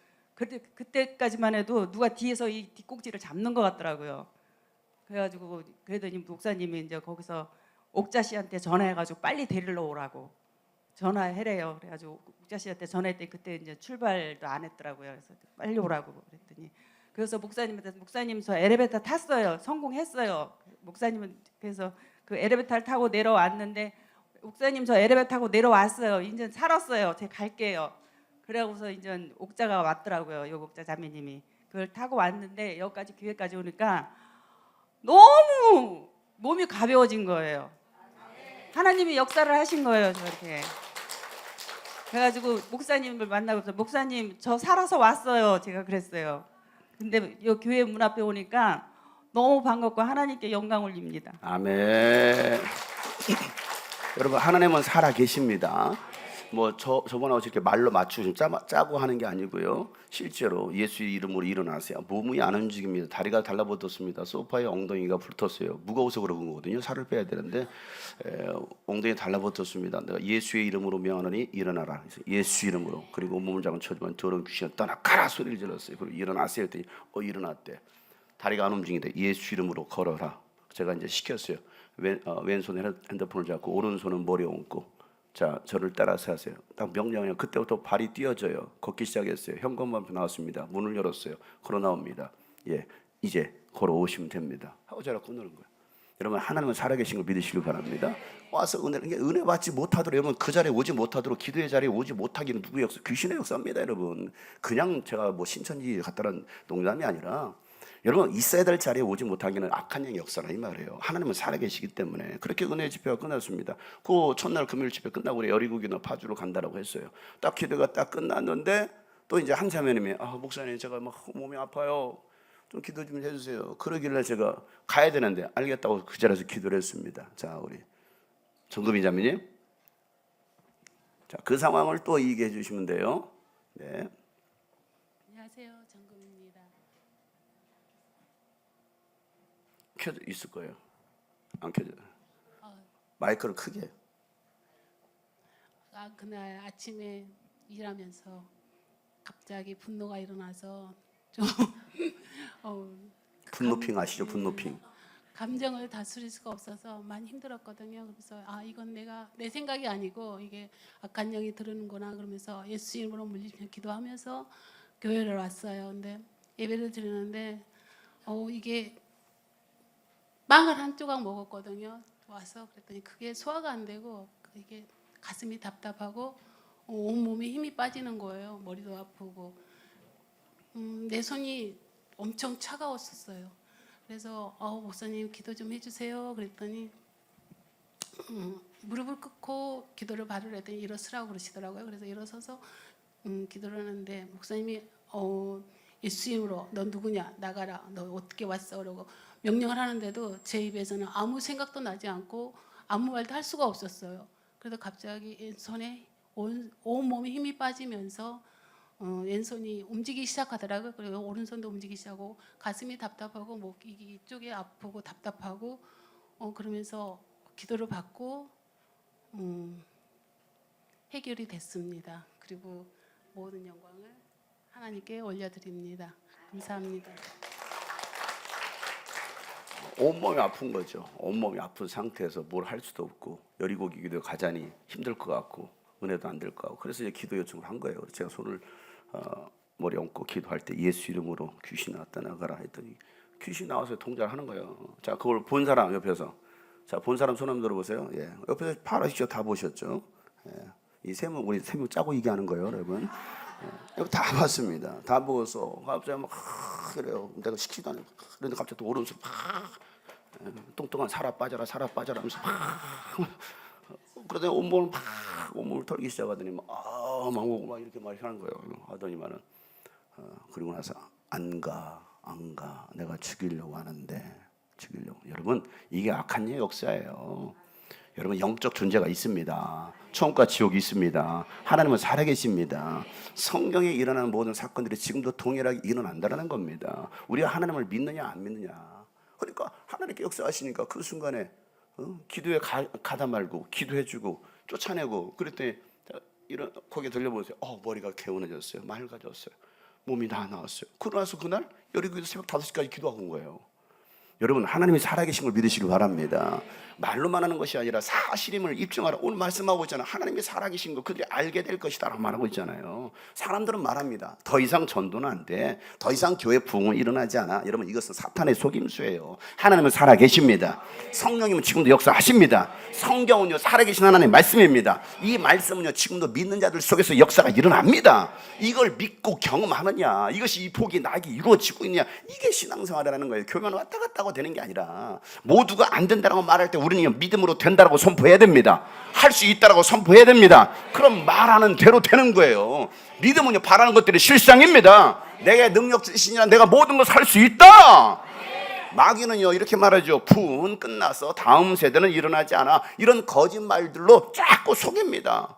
그때까지만 해도 누가 뒤에서 이 뒷꼭지를 잡는 것 같더라고요. 그래가지고 그러더니 목사님이 이제 거기서 옥자 씨한테 전화해가지고 빨리 데리러 오라고 전화해래요. 그래가지고 옥자 씨한테 전화했더니 그때 이제 출발도 안 했더라고요. 그래서 빨리 오라고 그랬더니 그래서 목사님한테 목사님 저 엘리베이터 탔어요. 성공했어요. 목사님은 그래서 그 엘리베이터를 타고 내려왔는데 목사님 저 엘리베이터 타고 내려왔어요. 이제 살았어요. 제가 갈게요. 그러고서 이제 옥자가 왔더라고요. 요옥자 자매님이 그걸 타고 왔는데 여기까지 교회까지 오니까 너무 몸이 가벼워진 거예요. 하나님이 역사를 하신 거예요. 저렇게. 그래가지고 목사님을 만나고서 목사님 저 살아서 왔어요. 제가 그랬어요. 근데 요 교회 문 앞에 오니까 너무 반갑고 하나님께 영광 올립니다. 아멘. 여러분 하나님은 살아 계십니다. 뭐 저번하고 이렇게 말로 맞추고 짜고 하는 게 아니고요. 실제로 예수의 이름으로 일어나세요. 몸이 안 움직입니다. 다리가 달라붙었습니다. 소파에 엉덩이가 붙었어요. 무거워서 그런 거거든요. 살을 빼야 되는데 엉덩이 달라붙었습니다. 내가 예수의 이름으로 명하노니 일어나라. 그래서 예수 이름으로. 그리고 몸을 잡은 쳐지만 더러운 귀신을 떠나가라 소리를 질렀어요. 그리고 일어나세요 했더니 일어났대. 다리가 안 움직이는데 예수 이름으로 걸어라. 제가 이제 시켰어요. 왼손에 핸드폰을 잡고 오른손은 머리에 얹고 자 저를 따라서 하세요. 딱 명령이에요. 그때부터 발이 뛰어져요. 걷기 시작했어요. 현관문 앞에 나왔습니다. 문을 열었어요. 걸어 나옵니다. 예, 이제 걸어오시면 됩니다. 하고 저를 끊는 거예요. 여러분 하나님은 살아계신 걸 믿으시길 바랍니다. 와서 은혜 받지 못하도록 여러분 그 자리에 오지 못하도록 기도의 자리에 오지 못하기는 누구의 역사? 귀신의 역사입니다, 여러분. 그냥 제가 뭐 신천지 갔다는 농담이 아니라 여러분 있어야 될 자리에 오지 못하기는 악한 영의 역사라 이 말이에요. 하나님은 살아계시기 때문에 그렇게 은혜의 집회가 끝났습니다. 그 첫날 금요일 집회 끝나고 우리 여리고기나 파주로 간다라고 했어요. 딱 기도가 딱 끝났는데 또 이제 한 자매님이 목사님 제가 막 몸이 아파요. 좀 기도 좀 해주세요. 그러길래 제가 가야 되는데 알겠다고 그 자리에서 기도를 했습니다. 자 우리 정금이 자매님, 자 그 상황을 또 얘기해 주시면 돼요. 네. 안녕하세요, 정금입니다. 켜져 있을 거예요. 안 켜져. 마이크를 크게. 그날 아침에 일하면서 갑자기 분노가 일어나서 좀 분노핑 아시죠? 분노핑. 감정을 다스릴 수가 없어서 많이 힘들었거든요. 그래서 이건 내 생각이 아니고 이게 악한 영이 들으는구나 그러면서 예수 이름으로 물리며 기도하면서 교회를 왔어요. 근데 예배를 드리는데 이게 빵을 한 조각 먹었거든요. 와서 그랬더니 그게 소화가 안 되고 이게 가슴이 답답하고 온 몸에 힘이 빠지는 거예요. 머리도 아프고 내 손이 엄청 차가웠었어요. 그래서 목사님 기도 좀 해주세요. 그랬더니 무릎을 꿇고 기도를 받으려 했더니 일어서라고 그러시더라고요. 그래서 일어서서 기도를 하는데 목사님이 예수 이름으로 너 누구냐 나가라 너 어떻게 왔어 그러고 명령을 하는데도 제 입에서는 아무 생각도 나지 않고 아무 말도 할 수가 없었어요. 그래서 갑자기 왼손에 온 몸에 힘이 빠지면서 왼손이 움직이기 시작하더라고요. 그리고 오른손도 움직이기 시작하고 가슴이 답답하고 목 이쪽에 아프고 답답하고 그러면서 기도를 받고 해결이 됐습니다. 그리고 모든 영광을 하나님께 올려드립니다. 감사합니다. 온몸이 아픈 거죠. 온몸이 아픈 상태에서 뭘 할 수도 없고 여리고기 기도 가자니 힘들 것 같고 은혜도 안 될 것 같고 그래서 이제 기도 요청을 한 거예요. 제가 손을 머리 얹고 기도할 때 예수 이름으로 귀신 나왔다 나가라 했더니 귀신 나와서 동작을 하는 거예요. 자 그걸 본 사람 옆에서 자 본 사람 손 한번 들어보세요. 예. 옆에서 파라시죠 다 보셨죠. 예. 이 세 명 우리 세 명 짜고 얘기하는 거예요, 여러분. 예. 다 봤습니다. 다 보고서 갑자기 막 그래요. 내가 시키지도 않고 그런데 갑자기 또 오른손 똥똥한 살아 빠져라 하면서 그러더니 온몸을 크고 몸을 털기 시작하더니 막 오고 막 이렇게 말하는 거예요. 하더니만은 그리고 나서 안 가. 내가 죽이려고 하는데 죽이려고. 여러분 이게 악한 예 역사예요. 여러분 영적 존재가 있습니다. 천국과 지옥이 있습니다. 하나님은 살아계십니다. 성경에 일어나는 모든 사건들이 지금도 동일하게 일어난다는 겁니다. 우리가 하나님을 믿느냐 안 믿느냐. 그러니까 하나님께 역사하시니까 그 순간에 기도에 가다 말고 기도해주고 쫓아내고 그랬더니 거기에 들려보세요. 머리가 개운해졌어요. 맑아졌어요. 몸이 다 나았어요. 그러고 나서 그날 여리고에서 새벽 5시까지 기도하고 온 거예요. 여러분 하나님이 살아계신 걸 믿으시길 바랍니다. 말로만 하는 것이 아니라 사실임을 입증하라. 오늘 말씀하고 있잖아요. 하나님이 살아계신 거 그들이 알게 될 것이다 라고 말하고 있잖아요. 사람들은 말합니다. 더 이상 전도는 안 돼. 더 이상 교회 부흥은 일어나지 않아. 여러분 이것은 사탄의 속임수예요. 하나님은 살아계십니다. 성령님은 지금도 역사하십니다. 성경은요 살아계신 하나님의 말씀입니다. 이 말씀은요 지금도 믿는 자들 속에서 역사가 일어납니다. 이걸 믿고 경험하느냐, 이것이 이 복이 나에게 이루어지고 있냐, 이게 신앙생활이라는 거예요. 교회만 왔다 갔다 하고 되는 게 아니라 모두가 안 된다고 말할 때 우리는 믿음으로 된다고 선포해야 됩니다. 할 수 있다고 선포해야 됩니다. 그럼 말하는 대로 되는 거예요. 믿음은요 바라는 것들이 실상입니다. 내게 능력 주시니라 내가 모든 것을 할 수 있다. 마귀는요 이렇게 말하죠. 부흥은 끝나서 다음 세대는 일어나지 않아. 이런 거짓말들로 자꾸 속입니다.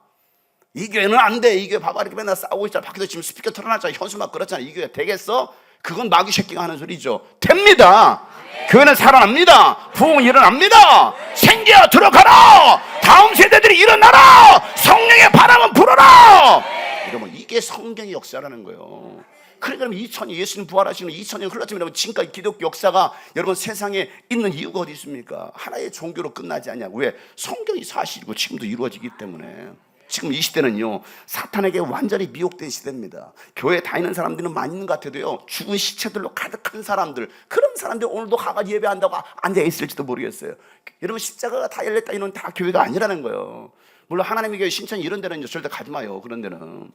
이 교회는 안 돼. 이 교회 봐봐 이렇게 맨날 싸우고 있잖아. 밖에서 지금 스피커 틀어놨잖아. 현수막 그렇잖아. 이 교회 되겠어? 그건 마귀 새끼가 하는 소리죠. 됩니다. 교회는 살아납니다. 부흥은 일어납니다. 생겨 들어가라. 다음 세대들이 일어나라. 성령의 바람은 불어라. 여러분 이게 성경의 역사라는 거예요. 그러니까 2000년 예수님 부활하시는 2000년 흘렀지만 지금까지 기독교 역사가 여러분 세상에 있는 이유가 어디 있습니까? 하나의 종교로 끝나지 않냐고. 왜? 성경이 사실이고 지금도 이루어지기 때문에. 지금 이 시대는요 사탄에게 완전히 미혹된 시대입니다. 교회 다니는 사람들은 많이 있는 것 같아도요 죽은 시체들로 가득한 사람들, 그런 사람들 오늘도 가가지고 예배한다고 앉아있을지도 모르겠어요. 여러분 십자가가 다 열렸다 이런 다 교회가 아니라는 거예요. 물론 하나님의 교회 신천이 이런 데는 절대 가지 마요. 그런 데는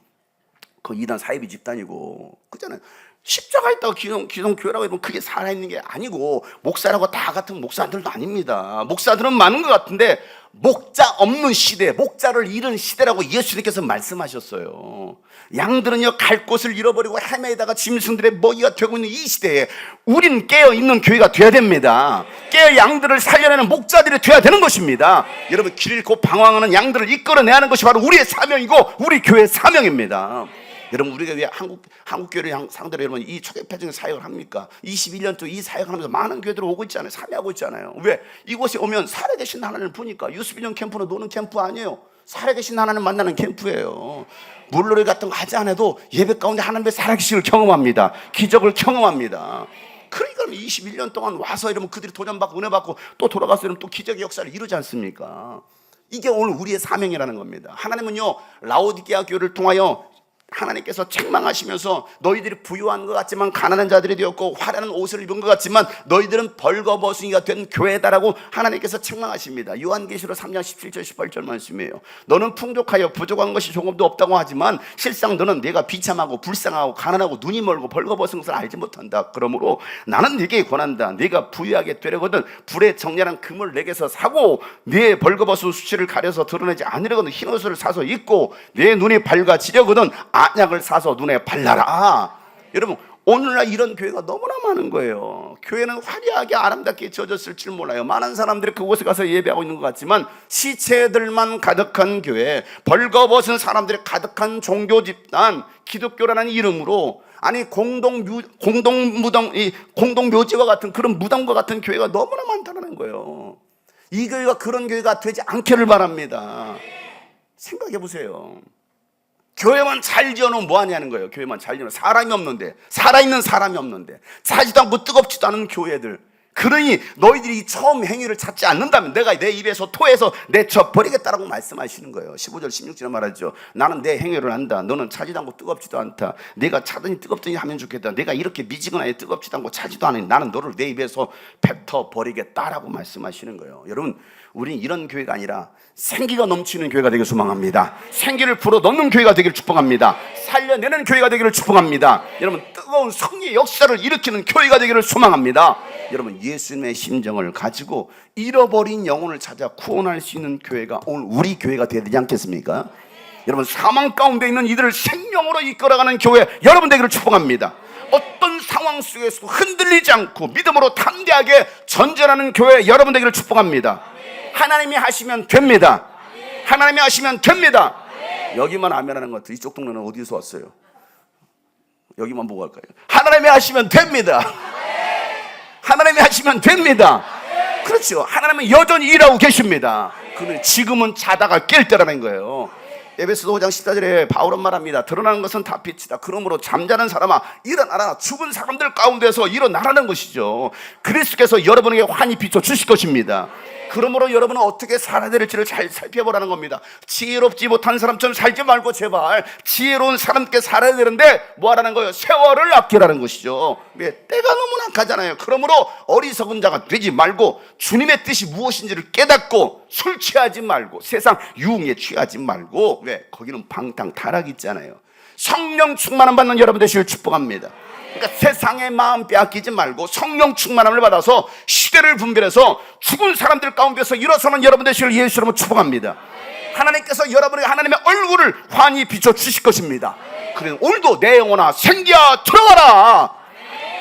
그 이단 사이비 집단이고 그잖아요. 십자가 있다고 기성교회라고 하면 그게 살아있는 게 아니고, 목사라고 다 같은 목사들도 아닙니다. 목사들은 많은 것 같은데 목자 없는 시대, 목자를 잃은 시대라고 예수님께서 말씀하셨어요. 양들은요 갈 곳을 잃어버리고 헤매다가 짐승들의 먹이가 되고 있는 이 시대에 우린 깨어있는 교회가 돼야 됩니다. 깨어 양들을 살려내는 목자들이 돼야 되는 것입니다. 여러분 길 잃고 방황하는 양들을 이끌어내야 하는 것이 바로 우리의 사명이고 우리 교회의 사명입니다. 여러분 우리가 왜 한국교회를 상대로 여러분 이 초대패증 사역을 합니까? 21년 동안 이 사역을 하면서 많은 교회들이 오고 있잖아요. 참여하고 있잖아요. 왜? 이곳에 오면 살아계신 하나님을 보니까. 유스비전 캠프는 노는 캠프 아니에요. 살아계신 하나님 만나는 캠프예요. 물놀이 같은 거 하지 않아도 예배 가운데 하나님의 살아계심을 경험합니다. 기적을 경험합니다. 그러니까 21년 동안 와서 이러면 그들이 도전받고 은혜받고 또 돌아가서 이러면 또 기적의 역사를 이루지 않습니까? 이게 오늘 우리의 사명이라는 겁니다. 하나님은요 라오디게아 교회를 통하여 하나님께서 책망하시면서 너희들이 부유한 것 같지만 가난한 자들이 되었고 화려한 옷을 입은 것 같지만 너희들은 벌거벗은이가 된 교회다라고 하나님께서 책망하십니다. 요한계시록 3장 17절 18절 말씀이에요. 너는 풍족하여 부족한 것이 조금도 없다고 하지만 실상 너는 내가 비참하고 불쌍하고 가난하고 눈이 멀고 벌거벗은 것을 알지 못한다. 그러므로 나는 네게 권한다. 네가 부유하게 되려거든 불에 정렬한 금을 내게서 사고 네 벌거벗은 수치를 가려서 드러내지 않으려거든 흰 옷을 사서 입고 내 눈이 밝아지려거든 안약을 사서 눈에 발라라. 여러분 오늘날 이런 교회가 너무나 많은 거예요. 교회는 화려하게 아름답게 지어졌을 줄 몰라요. 많은 사람들이 그곳에 가서 예배하고 있는 것 같지만 시체들만 가득한 교회, 벌거벗은 사람들이 가득한 종교 집단, 기독교라는 이름으로 아니 공동묘지와 같은 그런 무덤과 같은 교회가 너무나 많다는 거예요. 이 교회가 그런 교회가 되지 않기를 바랍니다. 생각해 보세요. 교회만 잘 지어놓으면 뭐하냐는 거예요. 교회만 잘 지어놓으면 사람이 없는데, 살아있는 사람이 없는데, 차지도 않고 뜨겁지도 않은 교회들. 그러니 너희들이 처음 행위를 찾지 않는다면 내가 내 입에서 토해서 내쳐버리겠다라고 말씀하시는 거예요. 15절 16절에 말하죠. 나는 내 행위를 안다. 너는 차지도 않고 뜨겁지도 않다. 내가 차더니 뜨겁더니 하면 좋겠다. 내가 이렇게 미지근하게 뜨겁지도 않고 차지도 않으니 나는 너를 내 입에서 뱉어버리겠다라고 말씀하시는 거예요. 여러분 우리는 이런 교회가 아니라 생기가 넘치는 교회가 되길 소망합니다. 생기를 불어넣는 교회가 되기를 축복합니다. 살려내는 교회가 되기를 축복합니다. 여러분 뜨거운 성리의 역사를 일으키는 교회가 되기를 소망합니다. 여러분 예수님의 심정을 가지고 잃어버린 영혼을 찾아 구원할 수 있는 교회가 오늘 우리 교회가 되어야 되지 않겠습니까? 여러분 사망 가운데 있는 이들을 생명으로 이끌어가는 교회 여러분 되기를 축복합니다. 어떤 상황 속에서도 흔들리지 않고 믿음으로 담대하게 전전하는 교회 여러분 되기를 축복합니다. 하나님이 하시면 됩니다. 하나님이 하시면 됩니다. 여기만 아멘하는 것 같아요. 이쪽 동네는 어디서 왔어요? 여기만 보고 갈까요? 하나님이 하시면 됩니다. 하나님이 하시면 됩니다. 그렇죠. 하나님은 여전히 일하고 계십니다. 그런데 지금은 자다가 깰 때라는 거예요. 에베소서 5장 14절에 바울은 말합니다. 드러나는 것은 다 빛이다. 그러므로 잠자는 사람아 일어나라. 죽은 사람들 가운데서 일어나라는 것이죠. 그리스도께서 여러분에게 환히 비춰 주실 것입니다. 그러므로 여러분은 어떻게 살아야 될지를 잘 살펴보라는 겁니다. 지혜롭지 못한 사람처럼 살지 말고 제발 지혜로운 사람께 살아야 되는데 뭐 하라는 거예요? 세월을 아끼라는 것이죠. 왜? 때가 너무 낙하잖아요. 그러므로 어리석은 자가 되지 말고 주님의 뜻이 무엇인지를 깨닫고 술 취하지 말고 세상 유흥에 취하지 말고, 왜? 거기는 방탕 타락 있잖아요. 성령 충만함 받는 여러분 되시길 축복합니다. 그러니까 세상의 마음 빼앗기지 말고 성령 충만함을 받아서 시대를 분별해서 죽은 사람들 가운데서 일어서는 여러분 되시길 예수님으로 축복합니다. 하나님께서 여러분에게 하나님의 얼굴을 환히 비춰 주실 것입니다. 그래 오늘도 내 영혼아 생기야 들어가라.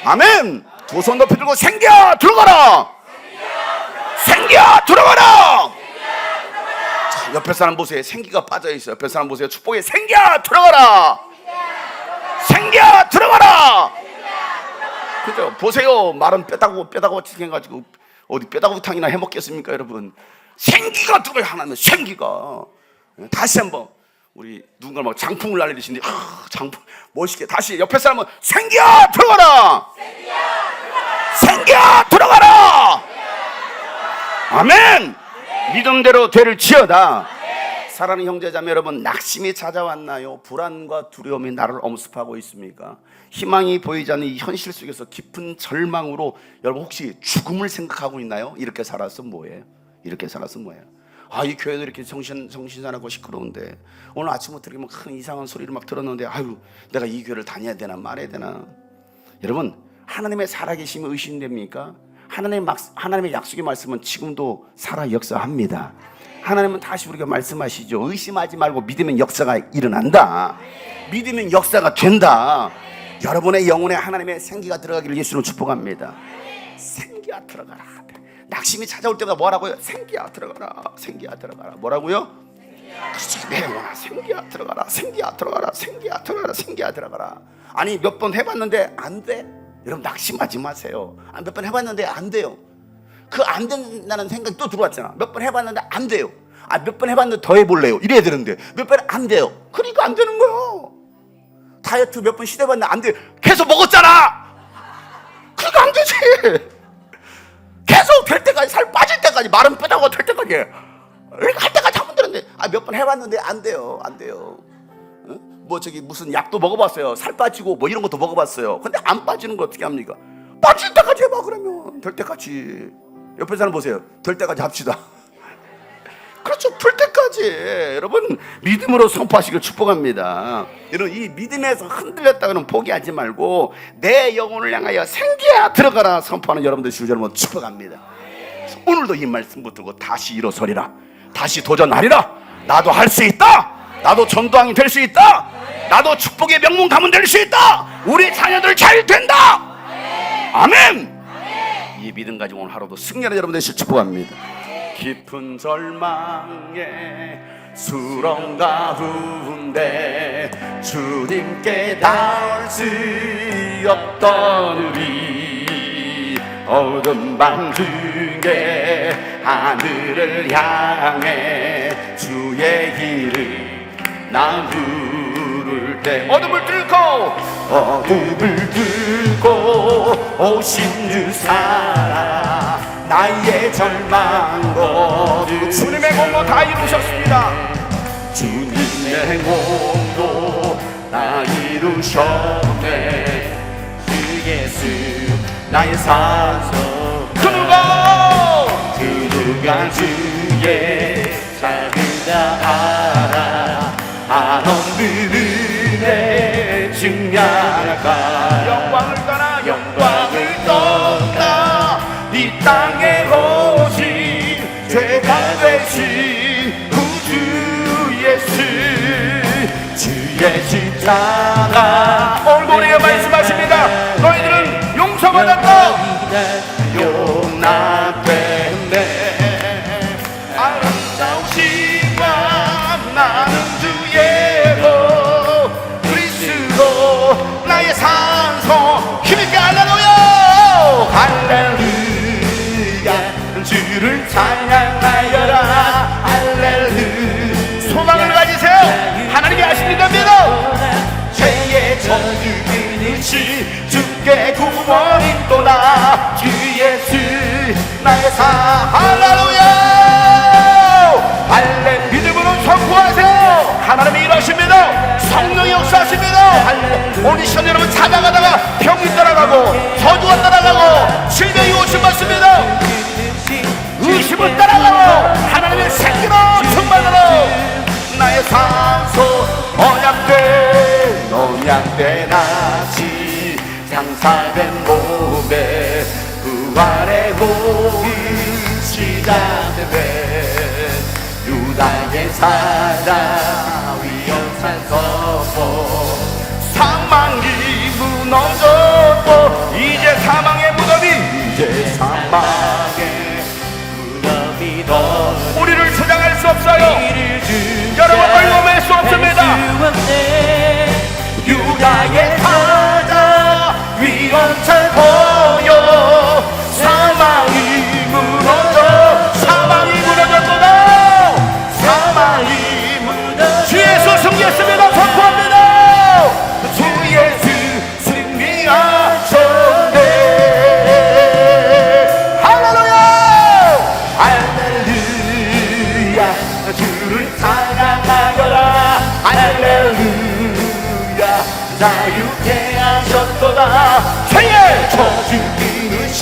아멘. 두 손 높이 들고 생기야 들어가라. 생기야 들어가라. 자, 옆에 사람 보세요. 생기가 빠져 있어요. 옆에 사람 보세요. 축복에 생기야 들어가라. 생기야 들어가라. 그죠? 보세요. 말은 빼다고 튀겨가지고 어디 빼다구탕이나 해먹겠습니까 여러분? 생기가 들어가야 하나면 생기가. 다시 한번 우리 누군가 막 장풍을 날리시는데 장풍 멋있게 다시 옆에 사람은 생기야 들어가라. 생기야 들어가라. 아멘. 믿음대로 되를 지어다. 사랑하는 형제자매 여러분, 낙심이 찾아왔나요? 불안과 두려움이 나를 엄습하고 있습니까? 희망이 보이지 않는 이 현실 속에서 깊은 절망으로 여러분 혹시 죽음을 생각하고 있나요? 이렇게 살아서 뭐예요? 이렇게 살아서 뭐예요? 이 교회도 이렇게 정신사나고 시끄러운데 오늘 아침부터 이렇게 막 큰 이상한 소리를 막 들었는데 내가 이 교회를 다녀야 되나 말아야 되나? 여러분, 하나님의 살아계심이 의심됩니까? 하나님의 약속의 말씀은 지금도 살아 역사합니다. 하나님은 다시 우리가 말씀하시죠. 의심하지 말고 믿으면 역사가 일어난다. 믿으면 역사가 된다. 여러분의 영혼에 하나님의 생기가 들어가기를 예수로 축복합니다. 생기가 들어가라. 낙심이 찾아올 때마다 뭐라고요? 생기야 들어가라. 생기야 들어가라. 뭐라고요? 그렇죠. 내 영혼아 생기야 들어가라. 생기야 들어가라. 생기야 들어가라. 생기야 들어가라. 아니 몇 번 해봤는데 안 돼? 여러분 낙심하지 마세요. 몇 번 해봤는데 안 돼요. 그 안 된다는 생각이 또 들어왔잖아. 몇 번 해봤는데 안 돼요. 몇 번 해봤는데 더 해볼래요. 이래야 되는데 몇 번 안 돼요. 그러니까 안 되는 거예요. 다이어트 몇 번 시도해봤는데 안 돼. 계속 먹었잖아. 그러니까 안 되지. 계속 될 때까지, 살 빠질 때까지, 마른 뼈다가 될 때까지 이렇게 할 때까지 하면 되는데 몇 번 해봤는데 안 돼요. 안 돼요. 뭐 저기 무슨 약도 먹어봤어요. 살 빠지고 뭐 이런 것도 먹어봤어요. 근데 안 빠지는 거 어떻게 합니까? 빠질 때까지 해봐. 그러면 될 때까지. 옆에 사람 보세요. 될 때까지 합시다. 그렇죠. 풀 때까지. 여러분 믿음으로 선포하시길 축복합니다. 여러분 이 믿음에서 흔들렸다고는 포기하지 말고 내 영혼을 향하여 생기야 들어가라 선포하는 여러분들 주여 여러분 축복합니다. 오늘도 이 말씀 붙들고 다시 일어서리라. 다시 도전하리라. 나도 할 수 있다. 나도 전도왕이 될 수 있다. 나도 축복의 명문 가문 될 수 있다. 우리 자녀들 잘 된다. 아멘. 이 믿음 가지고 오늘 하루도 승리하는 여러분 되시길 축복합니다. 깊은 절망에 수렁 가운데 주님께 닿을 수 없던 우리 어두운 밤 중에 하늘을 향해 주의 길을 나 부를 때 어둠을 뚫고 오신 주 살아 나의 절망도 주님의 공로 다 이루셨습니다. 주님의 공로 다 이루셨네. 주 예수 나의 산소 그 누가 주의 작은자 알아 한없는 은혜 증명할까 영광을 떠나 주의 십자가. 오늘 우리에게 말씀하십니다. 너희들은 용서받았다. 용납됐네. 아름다우시와 나는 주의 복 그리스도 나의 산소 힘있게 할렐루야 할렐루야 주를 찬양하여라 할렐루야. 소망을 가지세요. 하나님이 하시는 겁니다. 죄의 저주 그릇이 주께 구원이 또다 주 예수 나의 사 할렐루야 할렐 믿음으로 선포하세요. 하나님이 일하십니다. 성령이 역사하십니다. 오늘 시간 여러분 찾아가다가 병이 따라가고 저주가 따라가고 질병이 오신 맞습니다. 의심은 따라가고 하나님의 생기로 충만하라. 나의 산소 언약된 아시 장사된 몸에 부활의 복음 시작된 유다의 사자 위험산 서고 사망이 무너졌고 이제 사망의 무덤이 우리를 저장할 수 없어요. 여러분 얼마나 수 없습니다. 유다의 사자 위험천 보여 사망이 무너졌도다 사망이 주 예수 승리했습니다. 선포합니다. 주 예수 승리하셨네. 할렐루야 할렐루야 주를 찬양하여라 할렐루야 자유케 하셨도다. 죄의 저주 그릇이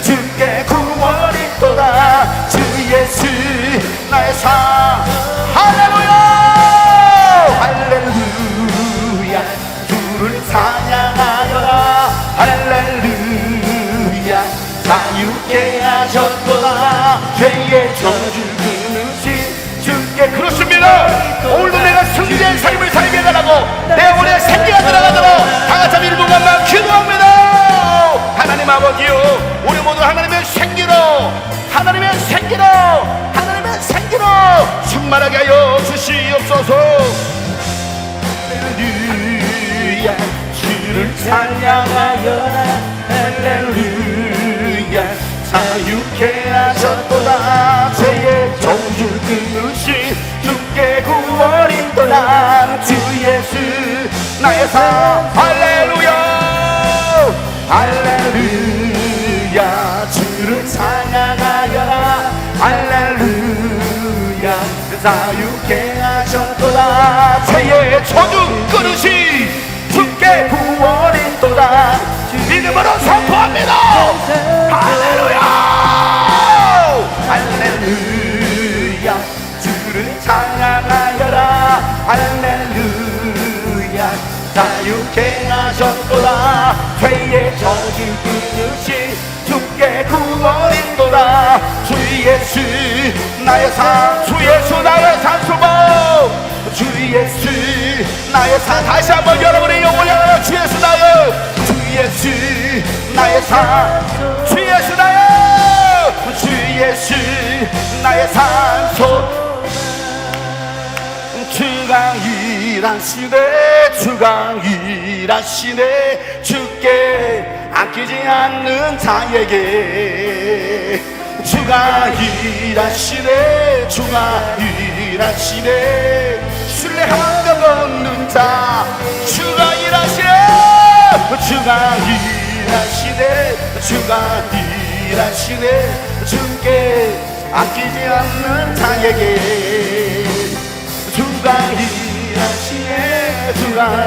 주께 구원이 또다 주 예수 나의 사 할렐루야 할렐루야 주를 찬양하여라 할렐루야 자유케 하셨도다. 죄의 저주 그릇이 주께 그렇습니다. 오늘도 내가 승리의 삶을 살게 해달라고 내 영혼에 생기가 들어가도록 다같이 일분간만 기도합니다. 하나님 아버지요 우리 모두 하나님의 생기로 충만하게 하여 주시옵소서. 할렐루야 주를 찬양하여라 할렐루야 자유케 하셨도다. 죄의 저주 그릇이 주께 구원이 또다 주 예수 나의 사 할렐루야 할렐루야 주를 찬양하여라 할렐루야 자유케 하셨도다. 죄의 저주 그릇이 주께 구원이 또다 믿음으로 선포합니다. 할렐루야 할렐루야 주를 찬양하여라 할렐루야 자유케 하셨도다. 죄의 저주 그릇이 주께 구원이 또다 주 예수 나의 산 주 예수 나의 산수봉 주 예수 나의 산. 다시 한번 여러분의 영혼을 향하여 주 예수 나의 주 예수 나의 산 주 예수 나의 주 예수 나의 산소 주가 일하시네 주께 아끼지 않는 자에게 주가 일하시네 신뢰한 적 없는 자 주가 일하시네 주께 아끼지 않는 자에게 주가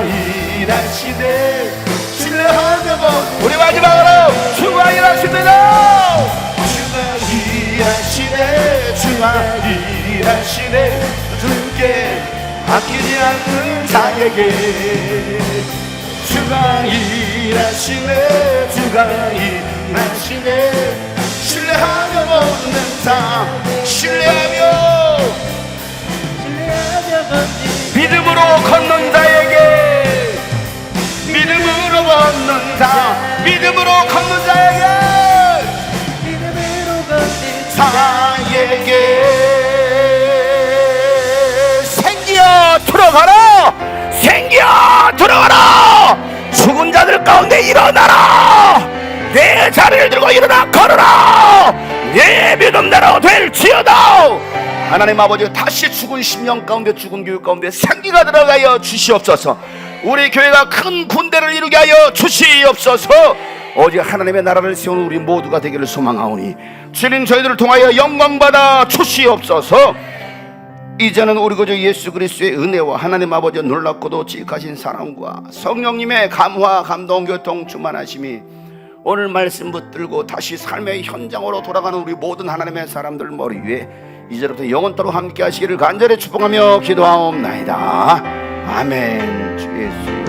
일하시네 신뢰하자고. 우리 마지막으로 주가 일하십니다. 주가 일하시네 주께 아끼지 않는 자에게 주가 일하시네 신뢰하며 걷는 자 신뢰하며 믿음으로 걷는 자에게 자, 믿음으로 걷는 자에게, 자에게 생기어 들어가라, 생기어 들어가라. 죽은 자들 가운데 일어나라. 내 자리를 들고 일어나 걸어라. 내 믿음대로 될지어다. 하나님 아버지, 다시 죽은 심령 가운데, 죽은 교육 가운데 생기가 들어가여 주시옵소서. 우리 교회가 큰 군대를 이루게 하여 주시옵소서. 오직 하나님의 나라를 세우는 우리 모두가 되기를 소망하오니 주님, 저희들을 통하여 영광받아 주시옵소서. 이제는 우리 구주 예수 그리스도의 은혜와 하나님 아버지의 놀랍고도 지극하신 사랑과 성령님의 감화 감동 교통 충만하심이 오늘 말씀 붙들고 다시 삶의 현장으로 돌아가는 우리 모든 하나님의 사람들 머리 위에 이제부터 영원토록 함께 하시기를 간절히 축복하며 기도하옵나이다. 아멘. 주 예수